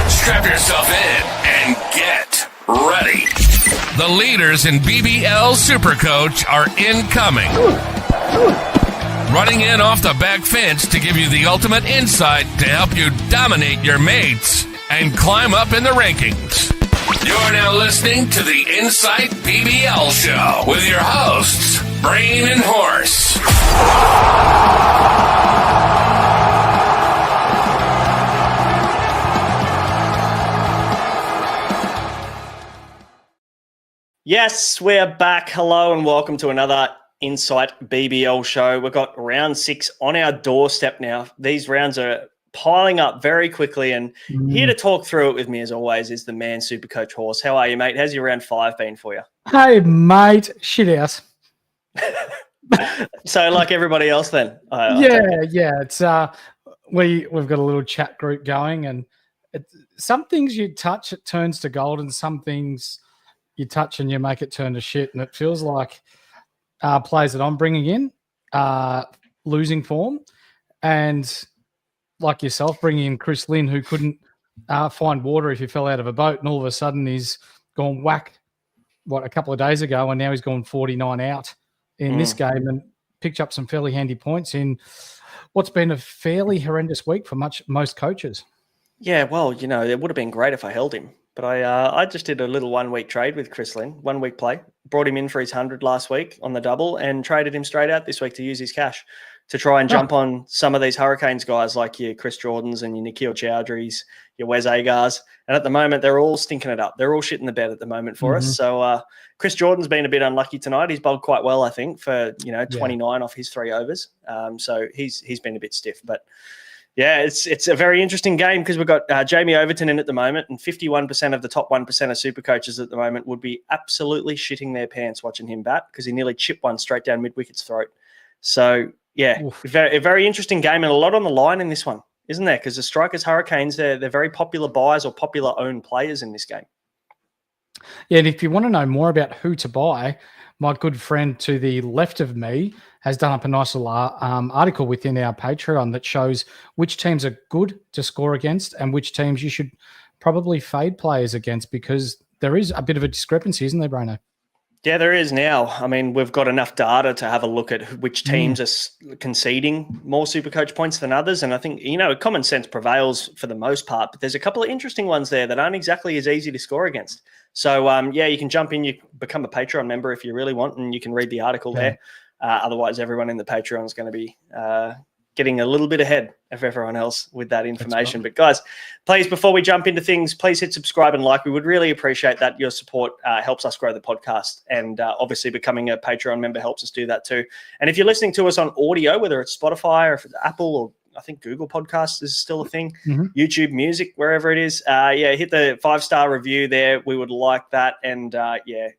Strap yourself in and get ready. The leaders in BBL SuperCoach are incoming. Running in off the back fence to give you the ultimate insight to help you dominate your mates and climb up in the rankings. You're now listening to the Insight BBL Show with your hosts, Braino and Horse. Yes, we're back. Hello and welcome to another Insight BBL show. We've got round 6 on our doorstep now. These rounds are piling up very quickly, and here to talk through it with me as always is the man SuperCoach Horse. How are you, mate? How's your round 5 been for you? Hey, mate. Shit house. So like everybody else then? Yeah. It's we've got a little chat group going, and some things you touch, it turns to gold, and some things you touch and you make it turn to shit. And it feels like players that I'm bringing in are losing form, and like yourself, bringing in Chris Lynn, who couldn't find water if he fell out of a boat, and all of a sudden he's gone whack, a couple of days ago, and now he's gone 49 out in this game and picked up some fairly handy points in what's been a fairly horrendous week for most coaches. Yeah, well, it would have been great if I held him. But I just did a little 1 week trade with Chris Lynn, 1 week play, brought him in for his 100 last week on the double and traded him straight out this week to use his cash to try and jump on some of these Hurricanes guys like your Chris Jordans and your Nikhil Chowdhury's, your Wes Agars. And at the moment, they're all stinking it up. They're all shitting the bed at the moment for us. So Chris Jordan's been a bit unlucky tonight. He's bowled quite well, I think, for 29 off his 3 overs. So he's been a bit stiff, but yeah, it's a very interesting game because we've got Jamie Overton in at the moment, and 51% of the top 1% of super coaches at the moment would be absolutely shitting their pants watching him bat because he nearly chipped one straight down mid-wicket's throat. So, yeah, a very interesting game and a lot on the line in this one, isn't there? Because the Strikers Hurricanes, they're very popular buyers or popular owned players in this game. Yeah, and if you want to know more about who to buy, my good friend to the left of me has done up a nice little article within our Patreon that shows which teams are good to score against and which teams you should probably fade players against, because there is a bit of a discrepancy, isn't there, Braino? Yeah, there is now. I mean, we've got enough data to have a look at which teams are conceding more Supercoach points than others. And I think, common sense prevails for the most part, but there's a couple of interesting ones there that aren't exactly as easy to score against. So, you can jump in, you become a Patreon member if you really want, and you can read the article there. Otherwise, everyone in the Patreon is going to be getting a little bit ahead of everyone else with that information. But guys, please, before we jump into things, please hit subscribe and like. We would really appreciate that. Your support helps us grow the podcast, and obviously becoming a Patreon member helps us do that too. And if you're listening to us on audio, whether it's Spotify or if it's Apple or I think Google Podcasts is still a thing, YouTube Music, wherever it is, hit the 5-star review there. We would like that. And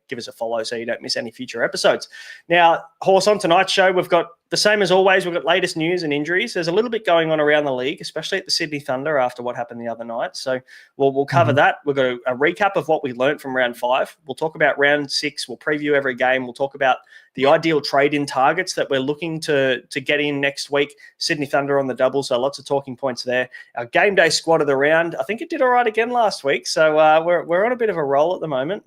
give us a follow so you don't miss any future episodes. Now, Horse, on tonight's show, we've got the same as always. We've got latest news and injuries. There's a little bit going on around the league, especially at the Sydney Thunder after what happened the other night. So we'll cover that. We've got a recap of what we learned from round 5. We'll talk about round 6. We'll preview every game. We'll talk about the ideal trade-in targets that we're looking to get in next week. Sydney Thunder on the double, so lots of talking points there. Our game day squad of the round, I think it did all right again last week, so we're on a bit of a roll at the moment.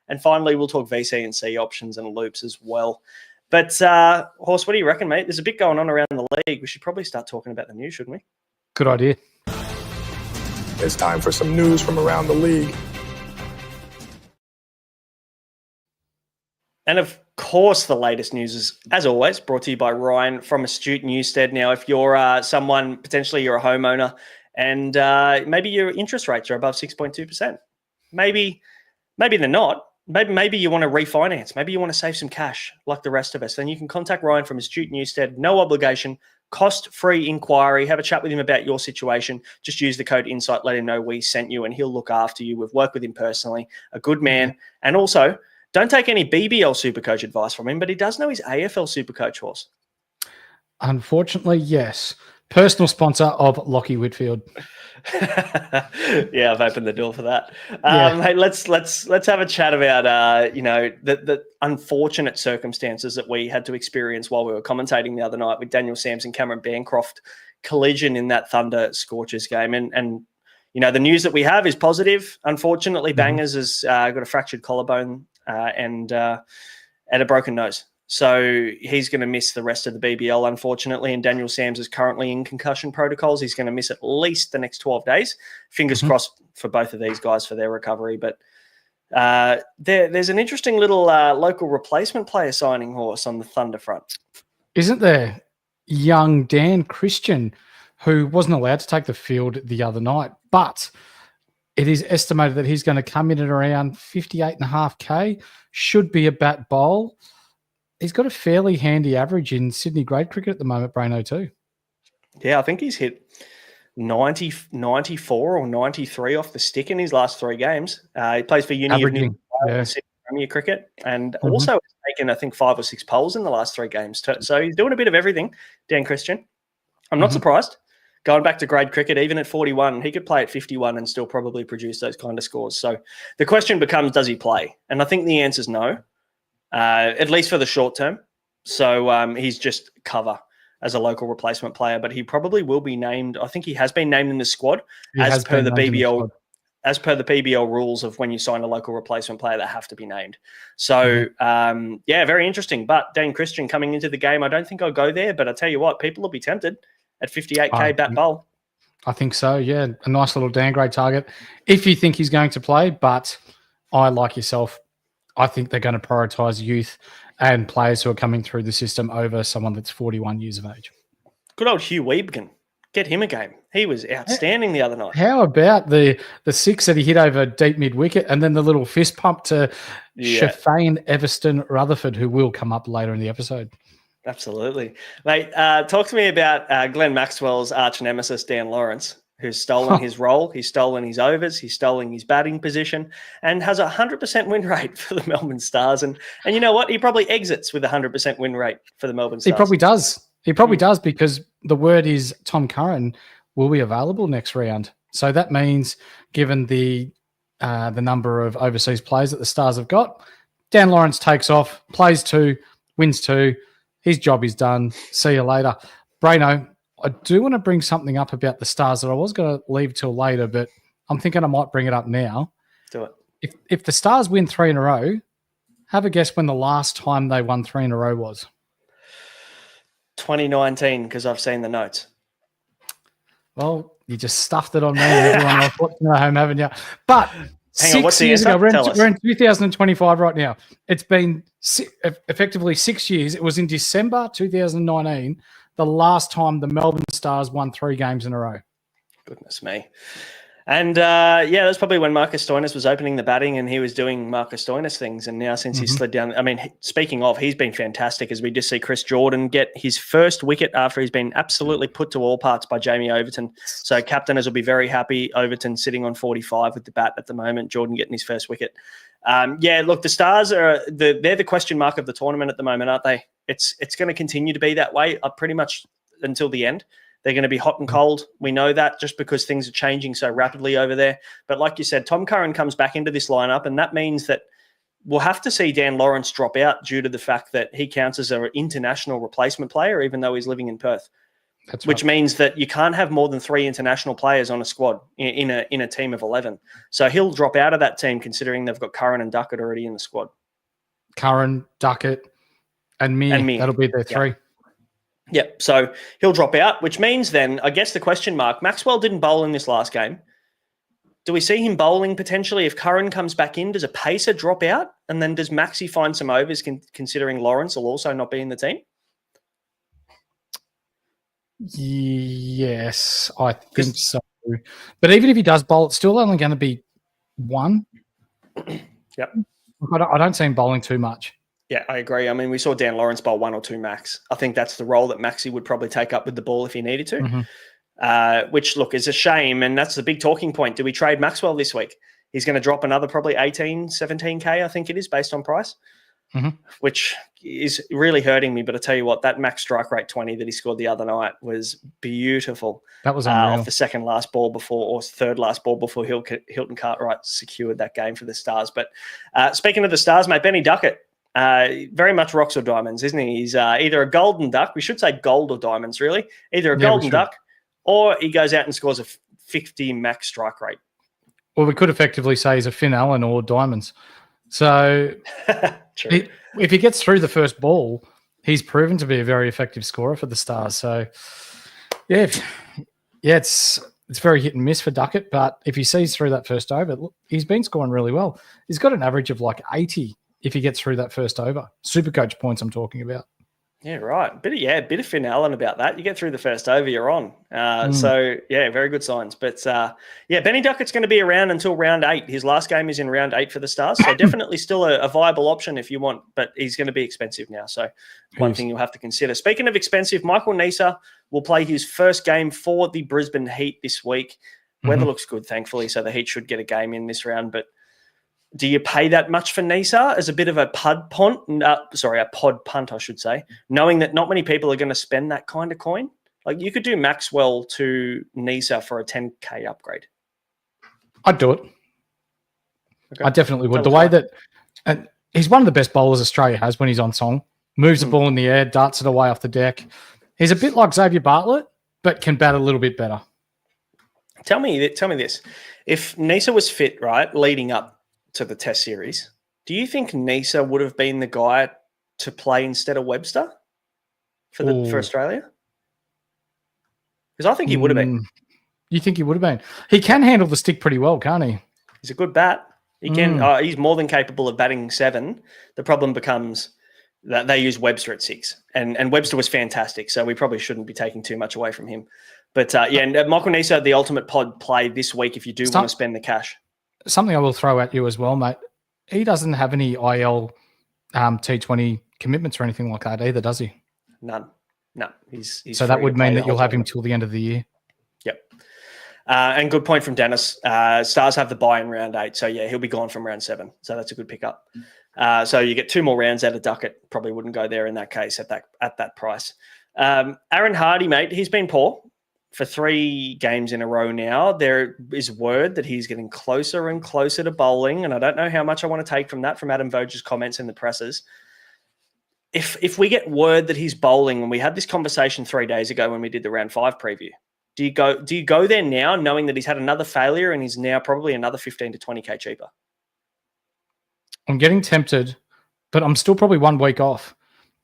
And finally, we'll talk VC and C options and loops as well. But, Horse, what do you reckon, mate? There's a bit going on around the league. We should probably start talking about the news, shouldn't we? Good idea. It's time for some news from around the league. And of course, the latest news is, as always, brought to you by Ryan from Astute Newstead. Now, if you're someone, potentially you're a homeowner, and maybe your interest rates are above 6.2%, maybe they're not. Maybe you want to refinance. Maybe you want to save some cash like the rest of us. Then you can contact Ryan from Astute Newstead. No obligation, cost-free inquiry. Have a chat with him about your situation. Just use the code INSIGHT. Let him know we sent you, and he'll look after you. We've worked with him personally. A good man. And also, don't take any BBL SuperCoach advice from him, but he does know his AFL SuperCoach, Horse. Unfortunately, yes. Personal sponsor of Lockie Whitfield. Yeah, I've opened the door for that. Hey, let's have a chat about the unfortunate circumstances that we had to experience while we were commentating the other night with Daniel Sams and Cameron Bancroft collision in that Thunder Scorchers game. And the news that we have is positive. Unfortunately, Bangers has got a fractured collarbone and a broken nose. So he's going to miss the rest of the BBL, unfortunately. And Daniel Sams is currently in concussion protocols. He's going to miss at least the next 12 days. Fingers crossed for both of these guys for their recovery. But there's an interesting little local replacement player signing, Horse, on the Thunder front. Isn't there? Young Dan Christian, who wasn't allowed to take the field the other night, but it is estimated that he's going to come in at around 58.5K, should be a bat bowl. He's got a fairly handy average in Sydney grade cricket at the moment, Braino, too. Yeah, I think he's hit 90, 94 or 93 off the stick in his last 3 games. He plays for Uni of New Wales Premier Cricket and also has taken, I think, 5 or 6 poles in the last 3 games. So he's doing a bit of everything, Dan Christian. I'm not surprised. Going back to grade cricket, even at 41, he could play at 51 and still probably produce those kind of scores. So the question becomes, does he play? And I think the answer is no. At least for the short term. So he's just cover as a local replacement player, but he probably will be named. I think he has been named in the squad as per the BBL rules of when you sign a local replacement player that have to be named. So very interesting. But Dan Christian coming into the game, I don't think I'll go there, but I tell you what, people will be tempted at 58K bat bowl. I think so. Yeah. A nice little downgrade target if you think he's going to play, but I, like yourself, I think they're going to prioritise youth and players who are coming through the system over someone that's 41 years of age. Good old Hugh Weebgen. Get him a game. He was outstanding the other night. How about the 6 that he hit over deep mid-wicket and then the little fist pump to Shafane Everston Rutherford, who will come up later in the episode? Absolutely. Mate, talk to me about Glenn Maxwell's arch nemesis, Dan Lawrence, who's stolen his role. He's stolen his overs. He's stolen his batting position and has a 100% win rate for the Melbourne Stars. And you know what? He probably exits with a 100% win rate for the Melbourne Stars. He probably does. He probably does, because the word is Tom Curran will be available next round. So that means, given the number of overseas players that the Stars have got, Dan Lawrence takes off, plays 2, wins 2. His job is done. See you later. Braino, I do want to bring something up about the Stars that I was going to leave till later, but I'm thinking I might bring it up now. Do it. If the Stars win 3 in a row, have a guess when the last time they won 3 in a row was. 2019, because I've seen the notes. Well, you just stuffed it on me and everyone else watching at home, haven't you? But Hang on, what's 6 the years answer? ago, we're in 2025 right now. It's been effectively 6 years. It was in December 2019, the last time the Melbourne Stars won 3 games in a row. Goodness me. And that's probably when Marcus Stoinis was opening the batting and he was doing Marcus Stoinis things. And now since he slid down, I mean, speaking of, he's been fantastic as we just see Chris Jordan get his first wicket after he's been absolutely put to all parts by Jamie Overton. So captainers will be very happy. Overton sitting on 45 with the bat at the moment, Jordan getting his first wicket. Look, the Stars they're the question mark of the tournament at the moment, aren't they? It's going to continue to be that way pretty much until the end. They're going to be hot and cold. We know that just because things are changing so rapidly over there. But like you said, Tom Curran comes back into this lineup, and that means that we'll have to see Dan Lawrence drop out due to the fact that he counts as an international replacement player, even though he's living in Perth. That's which means that you can't have more than 3 international players on a squad in a team of 11. So he'll drop out of that team, considering they've got Curran and Duckett already in the squad. Curran, Duckett, and Mir. That'll be their 3. Yep. So he'll drop out, which means then, I guess the question mark, Maxwell didn't bowl in this last game. Do we see him bowling potentially if Curran comes back in? Does a pacer drop out? And then does Maxi find some overs considering Lawrence will also not be in the team? Yes, I think so. But even if he does bowl, it's still only going to be 1. Yep. I don't see him bowling too much. Yeah, I agree. I mean, we saw Dan Lawrence bowl 1 or 2 max. I think that's the role that Maxi would probably take up with the ball if he needed to, which, look, is a shame. And that's the big talking point. Do we trade Maxwell this week? He's going to drop another probably 18, 17K, I think it is, based on price, which is really hurting me. But I tell you what, that max strike rate 20 that he scored the other night was beautiful. That was unreal. Off the second last ball before, or third last ball before Hilton Cartwright secured that game for the Stars. But speaking of the Stars, mate, Benny Duckett, very much rocks or diamonds, isn't he? He's either a golden duck. We should say gold or diamonds, really. Either a golden duck or he goes out and scores a 50 max strike rate. Well, we could effectively say he's a Finn Allen or Diamonds. So if he gets through the first ball, he's proven to be a very effective scorer for the Stars. So, yeah, it's very hit and miss for Duckett. But if he sees through that first over, look, he's been scoring really well. He's got an average of like 80 if he gets through that first over. SuperCoach points I'm talking about. Yeah, right. Bit of Finn Allen about that. You get through the first over, you're on. So, yeah, very good signs. But, Benny Duckett's going to be around until round 8. His last game is in round 8 for the Stars. So definitely still a viable option if you want, but he's going to be expensive now. So one thing you'll have to consider. Speaking of expensive, Michael Nisa will play his first game for the Brisbane Heat this week. Weather looks good, thankfully, so the Heat should get a game in this round. But do you pay that much for Nisa as a bit of a pod punt, I should say, knowing that not many people are going to spend that kind of coin? Like you could do Maxwell to Nisa for a 10K upgrade. I'd do it. Okay. I definitely would. The way that and he's one of the best bowlers Australia has when he's on song. Moves the ball in the air, darts it away off the deck. He's a bit like Xavier Bartlett, but can bat a little bit better. Tell me this. If Nisa was fit, right, leading up to the Test series, do you think Nisa would have been the guy to play instead of Webster for Australia? Because I think he would have been. You think he would have been? He can handle the stick pretty well, can't he? He's a good bat. He can. He's more than capable of batting 7. The problem becomes that they use Webster at 6, and Webster was fantastic. So we probably shouldn't be taking too much away from him. But and Michael Nisa, the ultimate pod play this week if you do want to spend the cash. Something I will throw at you as well, mate. He doesn't have any IL T20 commitments or anything like that either, does he? None. No. He's so that would mean that you'll have him till the end of the year. Yep. And good point from Dennis. Stars have the bye in round 8. So, yeah, he'll be gone from round 7. So that's a good pickup. So you get 2 more rounds out of Duckett. Probably wouldn't go there in that case at that price. Aaron Hardy, mate, he's been poor for 3 games in a row now. There is word that he's getting closer and closer to bowling, and I don't know how much I want to take from that from Adam Voges' comments in the presses. If we get word that he's bowling, and we had this conversation 3 days ago when we did the round 5 preview, do you go there now knowing that he's had another failure and he's now probably another 15 to 20K cheaper? I'm getting tempted, but I'm still probably 1 week off.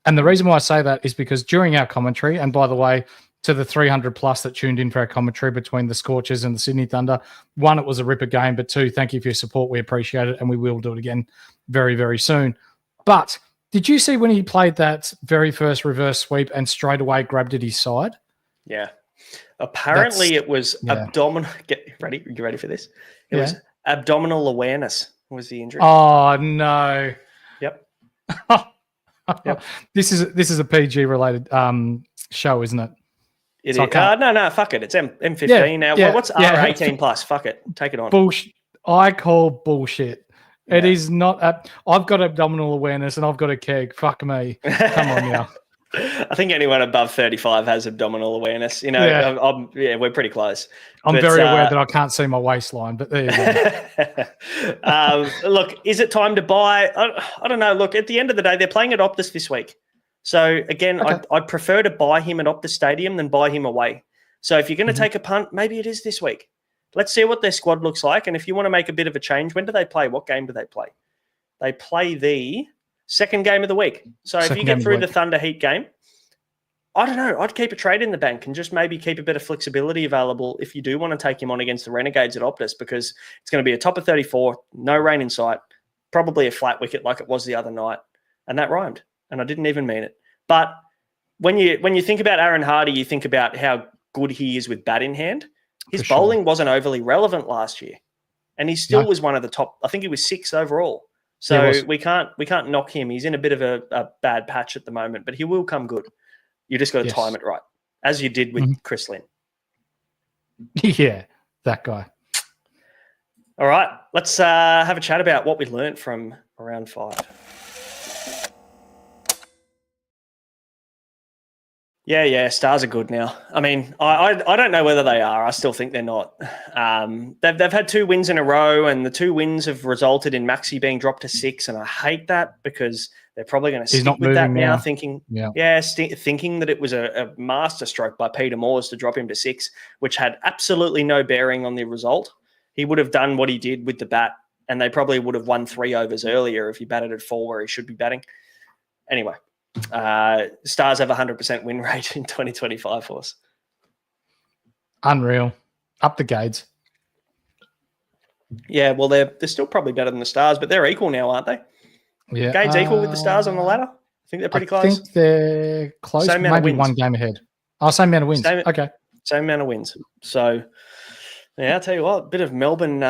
And the reason why I say that is because during our commentary, and by the way, to the 300 plus that tuned in for our commentary between the Scorchers and the Sydney Thunder. 1, it was a ripper game, but 2, thank you for your support. We appreciate it, and we will do it again very, very soon. But did you see when he played that very first reverse sweep and straight away grabbed at his side? Yeah. Apparently it was abdominal. Get ready. You ready for this? It was abdominal awareness was the injury. Oh, no. Yep. Yep. This is a PG related show, isn't it? It is. No, fuck it. It's M15 now. Well, what's R18 plus? Fuck it. Take it on. Bullshit. I call bullshit. Yeah. It is not. I've got abdominal awareness and I've got a keg. Fuck me. Come on now. I think anyone above 35 has abdominal awareness. You know, we're pretty close. I'm very aware that I can't see my waistline, but there you go. Look, is it time to buy? I don't know. Look, at the end of the day, they're playing at Optus this week. So, again, okay. I'd prefer to buy him at Optus Stadium than buy him away. So, if you're going to take a punt, maybe it is this week. Let's see what their squad looks like. And if you want to make a bit of a change, when do they play? What game do they play? They play the second game of the week. So, if you get through the Thunder Heat game, I don't know. I'd keep a trade in the bank and just maybe keep a bit of flexibility available if you do want to take him on against the Renegades at Optus, because it's going to be a top of 34, no rain in sight, probably a flat wicket like it was the other night. And that rhymed. And I didn't even mean it. But when you think about Aaron Hardy, you think about how good he is with bat in hand. His bowling wasn't overly relevant last year. And he still was one of the top. I think he was 6th overall. So we can't knock him. He's in a bit of a bad patch at the moment, but he will come good. You just got to time it right, as you did with Chris Lynn. Yeah, that guy. All right, let's have a chat about what we learned from round 5. Yeah, Stars are good now. I mean, I don't know whether they are. I still think they're not. They've had 2 wins in a row, and the 2 wins have resulted in Maxi being dropped to 6, and I hate that because They're probably going to He's stick not with that moving now, now. thinking, Yeah. thinking that it was a masterstroke by Peter Moores to drop him to 6, which had absolutely no bearing on the result. He would have done what he did with the bat, and they probably would have won 3 overs earlier if he batted at 4 where he should be batting. Anyway, Stars have a 100% win rate in 2025 for us. Unreal. Up the Gades. Yeah, well, they're still probably better than the Stars, but they're equal now, aren't they? Yeah. Gades equal with the Stars on the ladder? I think they're pretty close. I think they're close. Same amount of Maybe wins. one game ahead. Oh, same amount of wins. Okay. Same amount of wins. So, yeah, I'll tell you what, a bit of Melbourne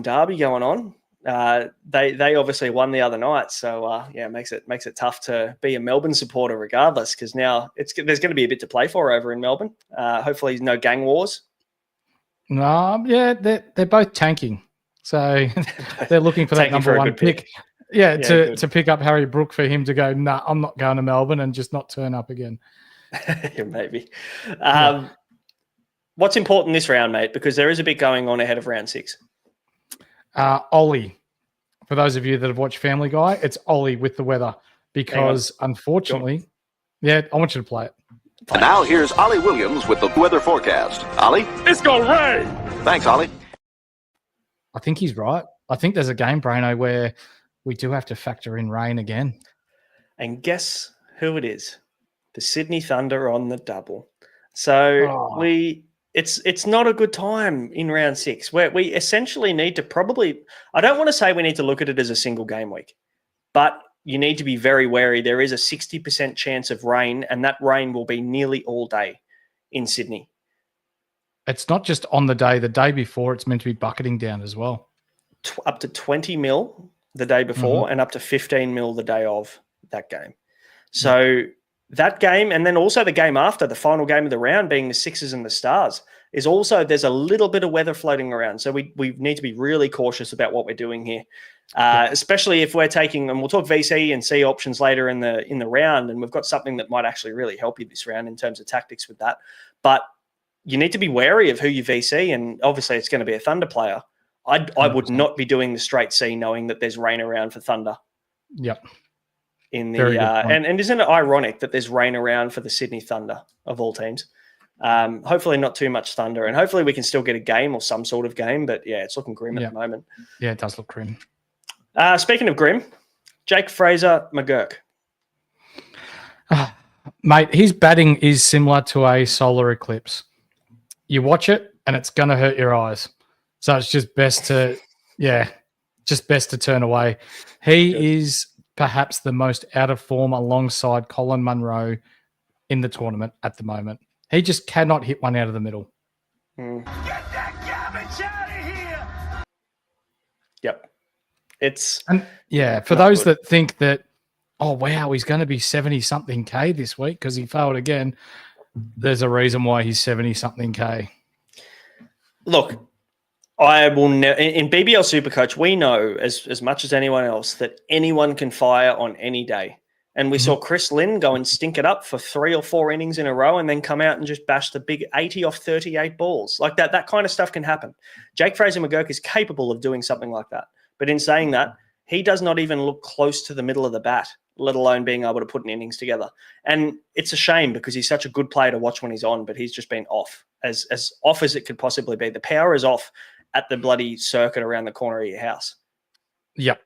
derby going on. They obviously won the other night, so it makes it tough to be a Melbourne supporter regardless, because now there's going to be a bit to play for over in Melbourne. Hopefully, no gang wars. No, yeah, they're both tanking, so they're looking for that number one pick. Yeah, to pick up Harry Brook for him to go. Nah, I'm not going to Melbourne and just not turn up again. Maybe. What's important this round, mate? Because there is a bit going on ahead of round 6. Ollie. For those of you that have watched Family Guy, it's Ollie with the weather because unfortunately, I want you to play it. And now here's Ollie Williams with the weather forecast. Ollie? It's gonna rain. Thanks, Ollie. I think he's right. I think there's a game, Braino, where we do have to factor in rain again. And guess who it is? The Sydney Thunder on the double. So it's not a good time in round 6 where we essentially need to I don't want to say we need to look at it as a single game week, but you need to be very wary. There is a 60% chance of rain, and that rain will be nearly all day in Sydney. It's not just on the day before, it's meant to be bucketing down as well. Up to 20 mil the day before and up to 15 mil the day of that game. So that game, and then also the game after, the final game of the round being the Sixers and the Stars, is also, there's a little bit of weather floating around. So we need to be really cautious about what we're doing here, especially if we're taking, and we'll talk VC and C options later in the round, and we've got something that might actually really help you this round in terms of tactics with that. But you need to be wary of who you VC, and obviously it's going to be a Thunder player. I would not be doing the straight C knowing that there's rain around for Thunder. Yep. In the and isn't it ironic that there's rain around for the Sydney Thunder of all teams? Hopefully not too much thunder, and hopefully we can still get a game or some sort of game. But yeah, it's looking grim at the moment. Yeah, it does look grim. Speaking of grim, Jake Fraser McGurk. Mate, his batting is similar to a solar eclipse. You watch it and it's going to hurt your eyes. So it's just best to turn away. He is perhaps the most out of form alongside Colin Munro in the tournament at the moment. He just cannot hit one out of the middle. Get that garbage out of here! Yep. For those that think that, oh, wow, he's going to be 70-something K this week because he failed again, there's a reason why he's 70-something K. Look, I will in BBL SuperCoach, we know as much as anyone else that anyone can fire on any day. And we saw Chris Lynn go and stink it up for 3 or 4 innings in a row and then come out and just bash the big 80 off 38 balls. Like that kind of stuff can happen. Jake Fraser McGurk is capable of doing something like that. But in saying that, he does not even look close to the middle of the bat, let alone being able to put an innings together. And it's a shame because he's such a good player to watch when he's on, but he's just been off, as off as it could possibly be. The power is off at the bloody circuit around the corner of your house. Yep.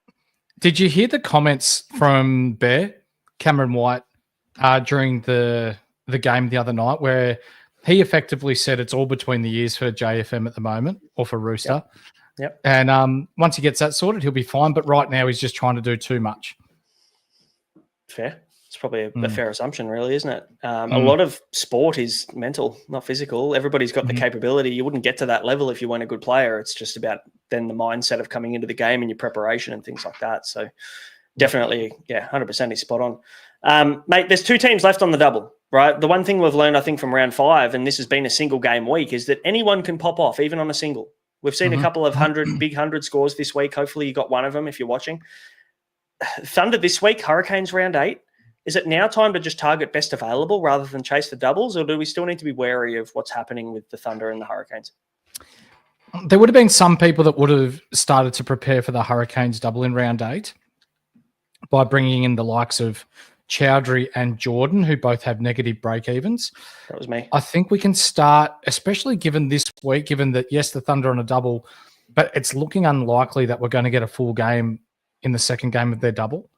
Did you hear the comments from Bear, Cameron White, during the game the other night, where he effectively said it's all between the ears for JFM at the moment, or for Rooster. Yep. And once he gets that sorted, he'll be fine. But right now, he's just trying to do too much. Fair. It's probably a fair assumption, really, isn't it? A lot of sport is mental, not physical. Everybody's got the capability. You wouldn't get to that level if you weren't a good player. It's just about then the mindset of coming into the game and your preparation and things like that. So definitely, 100% he's spot on. Mate, there's 2 teams left on the double, right? The one thing we've learned, I think, from round 5, and this has been a single game week, is that anyone can pop off, even on a single. We've seen a couple of big 100 scores this week. Hopefully you got one of them if you're watching. Thunder this week, Hurricanes round 8. Is it now time to just target best available rather than chase the doubles, or do we still need to be wary of what's happening with the Thunder and the Hurricanes? There would have been some people that would have started to prepare for the Hurricanes double in round 8. by bringing in the likes of Chowdhury and Jordan, who both have negative break-evens. That was me. I think we can start, especially given this week, given that, yes, the Thunder on a double, but it's looking unlikely that we're going to get a full game in the second game of their double.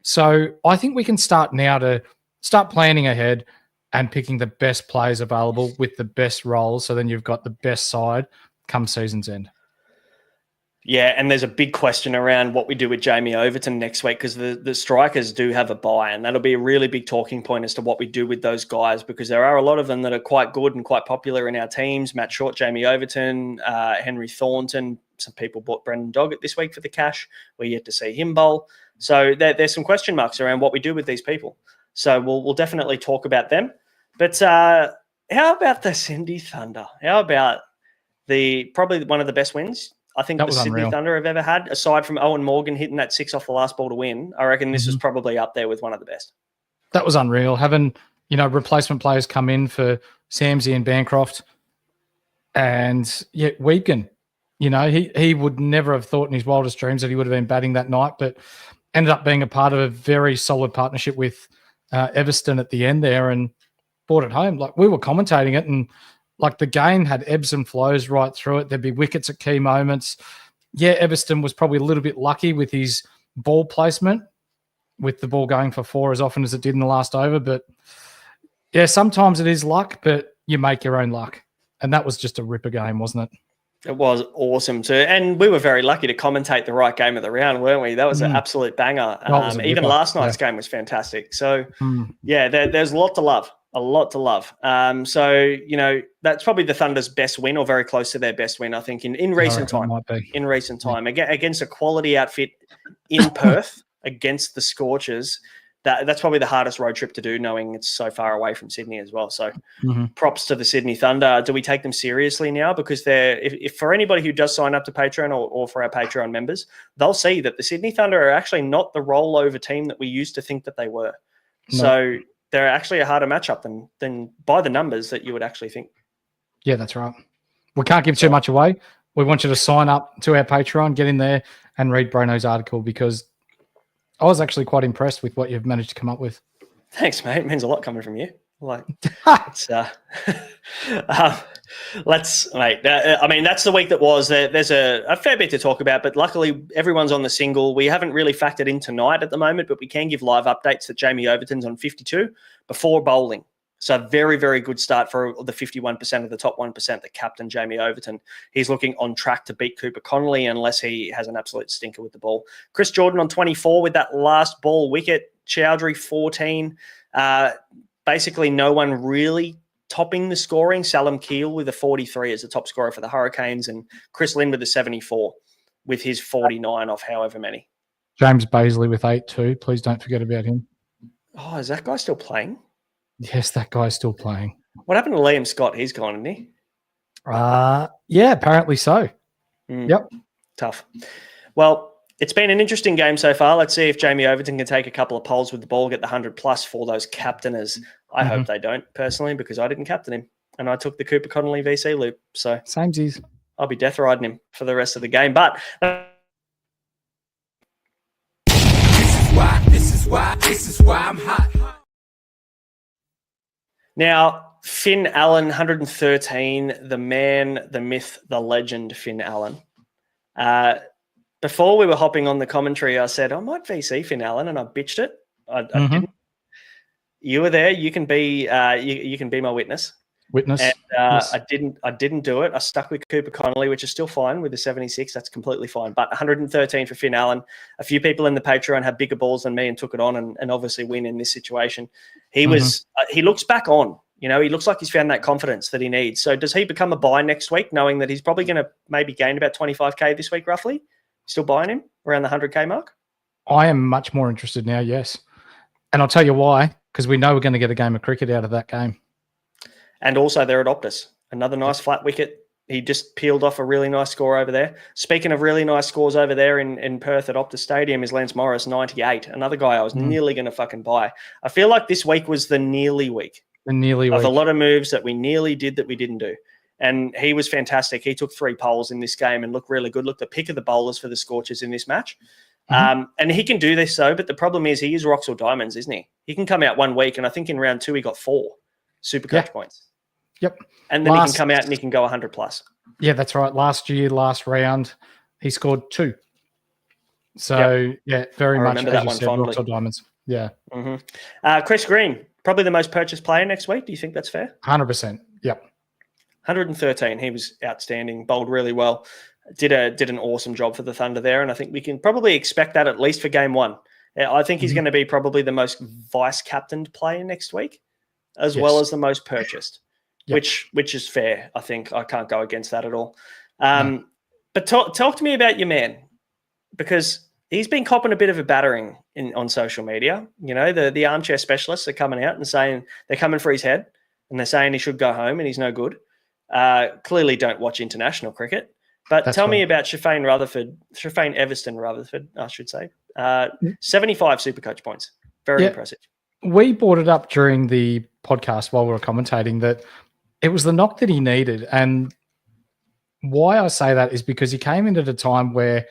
So I think we can start now to start planning ahead and picking the best players available with the best roles. So then you've got the best side come season's end. Yeah, and there's a big question around what we do with Jamie Overton next week, because the strikers do have a bye, and that'll be a really big talking point as to what we do with those guys, because there are a lot of them that are quite good and quite popular in our teams. Matt Short, Jamie Overton, Henry Thornton. Some people bought Brendan Doggett this week for the cash. We're yet to see him bowl. So there's some question marks around what we do with these people. So we'll definitely talk about them. But how about the Sydney Thunder? How about probably one of the best wins I think the Sydney Thunder have ever had, aside from Owen Morgan hitting that 6 off the last ball to win? I reckon this is probably up there with one of the best. That was unreal. Having, replacement players come in for Samsey and Bancroft. And Wiebken, he would never have thought in his wildest dreams that he would have been batting that night, but ended up being a part of a very solid partnership with Everston at the end there and brought it home. Like, we were commentating it, and like, the game had ebbs and flows right through it. There'd be wickets at key moments. Yeah, Everston was probably a little bit lucky with his ball placement, with the ball going for 4 as often as it did in the last over. But yeah, sometimes it is luck, but you make your own luck. And that was just a ripper game, wasn't it? It was awesome too. And we were very lucky to commentate the right game of the round, weren't we? That was an absolute banger. Even last night's game was fantastic. So, yeah, there's a lot to love. A lot to love. So, that's probably the Thunder's best win, or very close to their best win, I think, in recent time. In recent time. Against a quality outfit in Perth against the Scorchers. That's probably the hardest road trip to do, knowing it's so far away from Sydney as well. So props to the Sydney Thunder. Do we take them seriously now? Because if for anybody who does sign up to Patreon or for our Patreon members, they'll see that the Sydney Thunder are actually not the rollover team that we used to think that they were. No. So they're actually a harder matchup than by the numbers that you would actually think. Yeah, that's right. We can't give too much away. We want you to sign up to our Patreon, get in there and read Braino's article, because I was actually quite impressed with what you've managed to come up with. Thanks, mate. It means a lot coming from you. Like, it's, mate. I mean, that's the week that was. There's a fair bit to talk about, but luckily everyone's on the single. We haven't really factored in tonight at the moment, but we can give live updates that Jamie Overton's on 52 before bowling. So very, very good start for the 51% of the top 1%, the captain, Jamie Overton. He's looking on track to beat Cooper Connolly unless he has an absolute stinker with the ball. Chris Jordan on 24 with that last ball wicket. Chowdhury 14. Basically no one really topping the scoring. Salam Keel with a 43 as the top scorer for the Hurricanes, and Chris Lynn with a 74 with his 49 off however many. James Baisley with 8 too. Please don't forget about him. Oh, is that guy still playing? Yes, that guy's still playing. What happened to Liam Scott? He's gone, isn't he? Yeah, apparently so. Yep. Tough. Well, it's been an interesting game so far. Let's see if Jamie Overton can take a couple of poles with the ball, get the 100+ for those captainers. I hope they don't, personally, because I didn't captain him, and I took the Cooper Connolly VC loop. So samesies. I'll be death riding him for the rest of the game. But this is why I'm hot. Now, Finn Allen, 113, the man, the myth, the legend, Finn Allen. Before we were hopping on the commentary, I said, I might VC Finn Allen, and I bitched it. I didn't. You were there. You can be you can be my witness. And, yes. I didn't do it. I stuck with Cooper Connolly, which is still fine with the 76. That's completely fine. But 113 for Finn Allen. A few people in the Patreon have bigger balls than me and took it on and obviously win in this situation. He was he looks back on. He looks like he's found that confidence that he needs. So does he become a buy next week, knowing that he's probably going to maybe gain about 25K this week, roughly? Still buying him around the 100K mark? I am much more interested now, yes. And I'll tell you why, because we know we're going to get a game of cricket out of that game. And also they're at Optus. Another nice flat wicket. He just peeled off a really nice score over there. Speaking of really nice scores over there in Perth at Optus Stadium is Lance Morris, 98. Another guy I was nearly going to fucking buy. I feel like this week was the nearly week. Of a lot of moves that we nearly did that we didn't do. And he was fantastic. He took 3 poles in this game and looked really good. Looked the pick of the bowlers for the Scorchers in this match. And he can do this, though, but the problem is he is rocks or diamonds, isn't he? He can come out 1 week, and I think in round 2 he got 4 SuperCoach points. Yep. And then he can come out and he can go 100 plus. Yeah, that's right. Last year, last round, he scored 2. So, very much, as that you one said, fondly. rocks or diamonds. Yeah. Chris Green, probably the most purchased player next week. Do you think that's fair? 100%. Yep. 113. He was outstanding, bowled really well. Did an awesome job for the Thunder there, and I think we can probably expect that at least for game 1. I think he's going to be probably the most vice-captained player next week, as well as the most purchased, which is fair. I think I can't go against that at all. No. But talk to me about your man, because he's been copping a bit of a battering on social media. You know, the armchair specialists are coming out and saying they're coming for his head, and they're saying he should go home and he's no good. Clearly don't watch international cricket. But tell me about Shafane Everston Rutherford, I should say. 75 SuperCoach points. Very impressive. We brought it up during the podcast while we were commentating that it was the knock that he needed. And why I say that is because he came in at a time where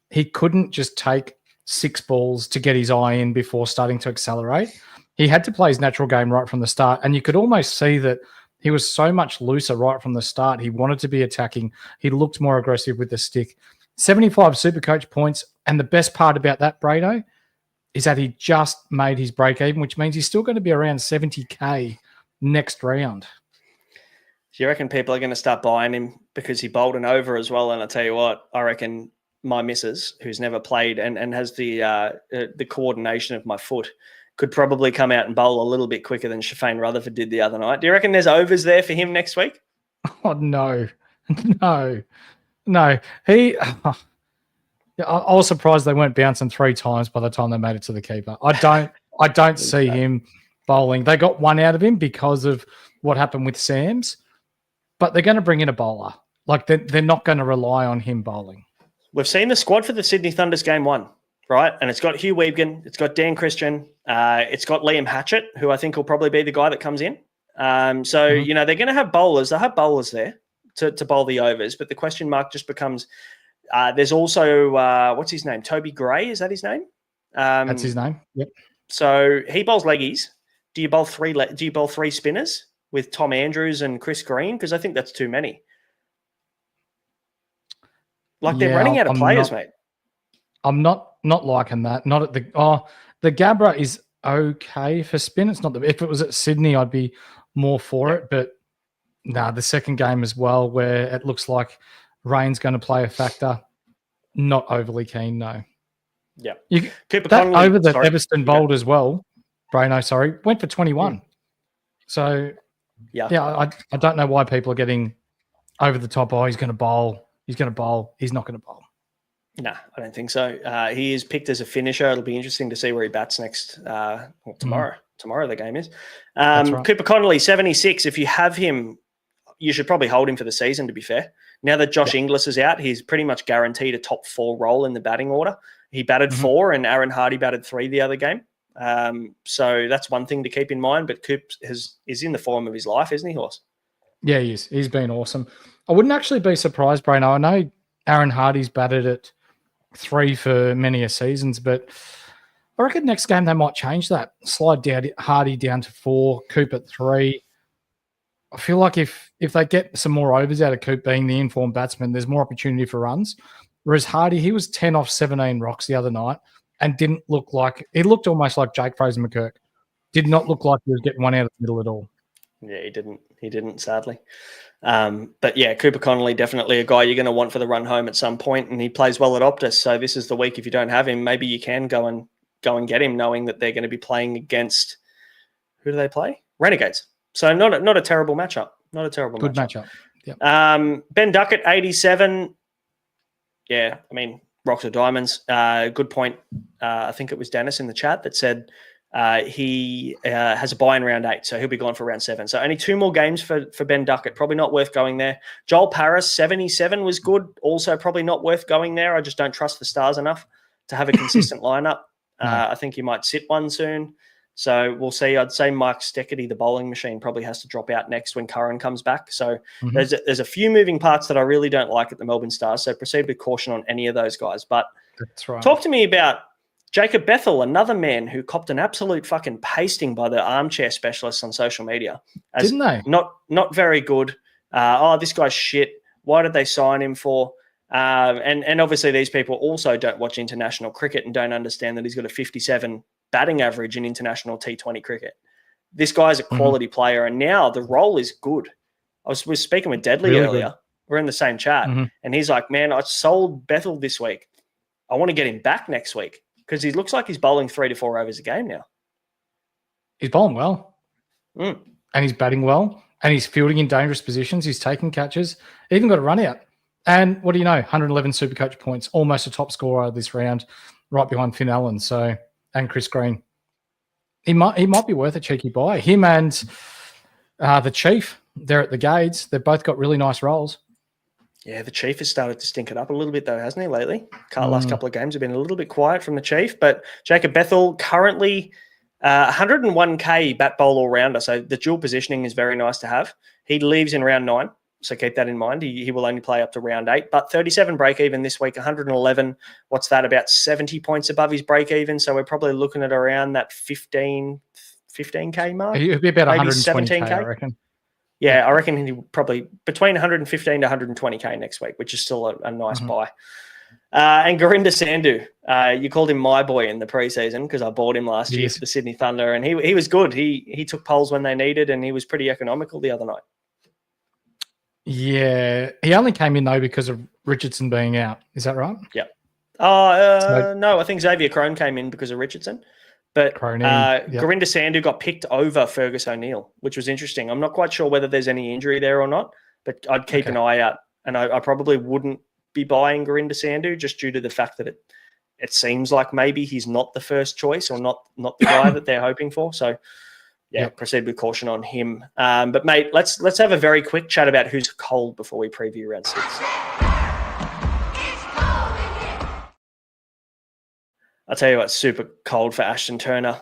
he couldn't just take 6 balls to get his eye in before starting to accelerate. He had to play his natural game right from the start. And you could almost see that he was so much looser right from the start. He wanted to be attacking. He looked more aggressive with the stick. 75 SuperCoach points. And the best part about that, Braino, is that he just made his break even, which means he's still going to be around 70K next round. Do you reckon people are going to start buying him because he bowled an over as well? And I tell you what, I reckon my missus, who's never played and has the coordination of my foot, could probably come out and bowl a little bit quicker than Shafane Rutherford did the other night. Do you reckon there's overs there for him next week? Oh, no. No. I was surprised they weren't bouncing 3 times by the time they made it to the keeper. I don't see him bowling. They got 1 out of him because of what happened with Sam's, but they're going to bring in a bowler. Like, they're not going to rely on him bowling. We've seen the squad for the Sydney Thunder's game 1. Right, and it's got Hugh Weebgan, it's got Dan Christian, it's got Liam Hatchett, who I think will probably be the guy that comes in. You know, they're going to have bowlers. They'll have bowlers there to bowl the overs, but the question mark just becomes, there's also, what's his name? Toby Gray, is that his name? That's his name, yep. So he bowls leggies. Do you bowl 3 spinners with Tom Andrews and Chris Green? Because I think that's too many. Like, they're running out of players, mate. I'm not liking that. Not at the Gabba is okay for spin. It's not if it was at Sydney, I'd be more for it. But the second game as well, where it looks like rain's going to play a factor. Not overly keen, no. Yeah, that over that Everston bowled as well. Braino, went for 21. So I don't know why people are getting over the top. Oh, he's going to bowl. He's going to bowl. He's not going to bowl. No, I don't think so. He is picked as a finisher. It'll be interesting to see where he bats next. Tomorrow. Tomorrow the game is. Right. Cooper Connolly, 76. If you have him, you should probably hold him for the season, to be fair. Now that Josh Inglis is out, he's pretty much guaranteed a top 4 role in the batting order. He batted 4 and Aaron Hardy batted 3 the other game. So that's one thing to keep in mind. But Coop is in the form of his life, isn't he, Horse? Yeah, he is. He's been awesome. I wouldn't actually be surprised, Braino. I know Aaron Hardy's batted at 3 for many a seasons, but I reckon next game they might change that. Slide Hardy down to 4, Coop at 3. I feel like if they get some more overs out of Coop being the informed batsman, there's more opportunity for runs. Whereas Hardy, he was 10 off 17 rocks the other night and didn't look like – he looked almost like Jake Fraser-McCurk. Did not look like he was getting one out of the middle at all. Yeah, he didn't. He didn't, sadly. But yeah, Cooper Connolly, definitely a guy you're going to want for the run home at some point, and he plays well at Optus. So this is the week. If you don't have him, maybe you can go and get him, knowing that they're going to be playing against who do they play? Renegades. So not a terrible matchup. Not a terrible good matchup. Yep. Ben Duckett, 87. Yeah, I mean, rocks or diamonds. Good point. I think it was Dennis in the chat that said he has a bye in round 8, so he'll be gone for round 7. So only 2 more games for Ben Duckett. Probably not worth going there. Joel Paris, 77 was good. Also probably not worth going there. I just don't trust the Stars enough to have a consistent lineup. I think he might sit one soon. So we'll see. I'd say Mike Steckety, the bowling machine, probably has to drop out next when Curran comes back. So there's a few moving parts that I really don't like at the Melbourne Stars. So proceed with caution on any of those guys. But That's right. Talk to me about Jacob Bethel, another man who copped an absolute fucking pasting by the armchair specialists on social media. Didn't they? Not very good. This guy's shit. Why did they sign him for? And obviously these people also don't watch international cricket and don't understand that he's got a 57 batting average in international T20 cricket. This guy's a quality player, and now the role is good. I was speaking with Deadly earlier. Good. We're in the same chat, and he's like, man, I sold Bethel this week. I want to get him back next week because he looks like he's bowling 3 to 4 overs a game now. He's bowling well, and he's batting well, and he's fielding in dangerous positions. He's taking catches, even got a run out. And what do you know? 111 SuperCoach points, almost a top scorer this round, right behind Finn Allen. And Chris Green. He might be worth a cheeky buy. Him and the Chief, they're at the Gades. They've both got really nice roles. Yeah, the Chief has started to stink it up a little bit though, hasn't he, lately? Last couple of games have been a little bit quiet from the Chief. But Jacob Bethel, currently 101k bat bowl all-rounder. So the dual positioning is very nice to have. He leaves in round 9. So keep that in mind. He will only play up to round 8, but 37 break even this week, 111. What's that? About 70 points above his break even. So we're probably looking at around that 15k mark. He'll be about 117k, I reckon. Yeah, I reckon he probably between 115 to 120k next week, which is still a nice buy. And Gurinder Sandhu, you called him my boy in the preseason because I bought him last year for the Sydney Thunder, and he was good. He took poles when they needed, and he was pretty economical the other night. Yeah, he only came in though because of Richardson being out. Is that right? Yeah. No, I think Xavier Crone came in because of Richardson, but Gurinder Sandhu got picked over Fergus O'Neill, which was interesting. I'm not quite sure whether there's any injury there or not, but I'd keep an eye out, and I probably wouldn't be buying Gurinder Sandhu just due to the fact that it seems like maybe he's not the first choice or not the guy that they're hoping for. So. Yeah, proceed with caution on him. But mate, let's have a very quick chat about who's cold before we preview round 6. I'll tell you what, super cold for Ashton Turner.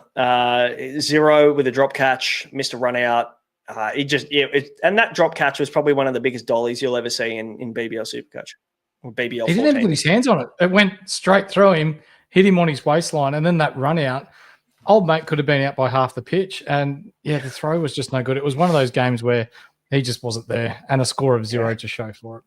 0 with a drop catch, missed a run out. And that drop catch was probably one of the biggest dollies you'll ever see in BBL SuperCoach or BBL. He didn't even put his hands on it. It went straight through him, hit him on his waistline, and then that run out. Old mate could have been out by half the pitch, and the throw was just no good. It was one of those games where he just wasn't there, and a score of 0 to show for it.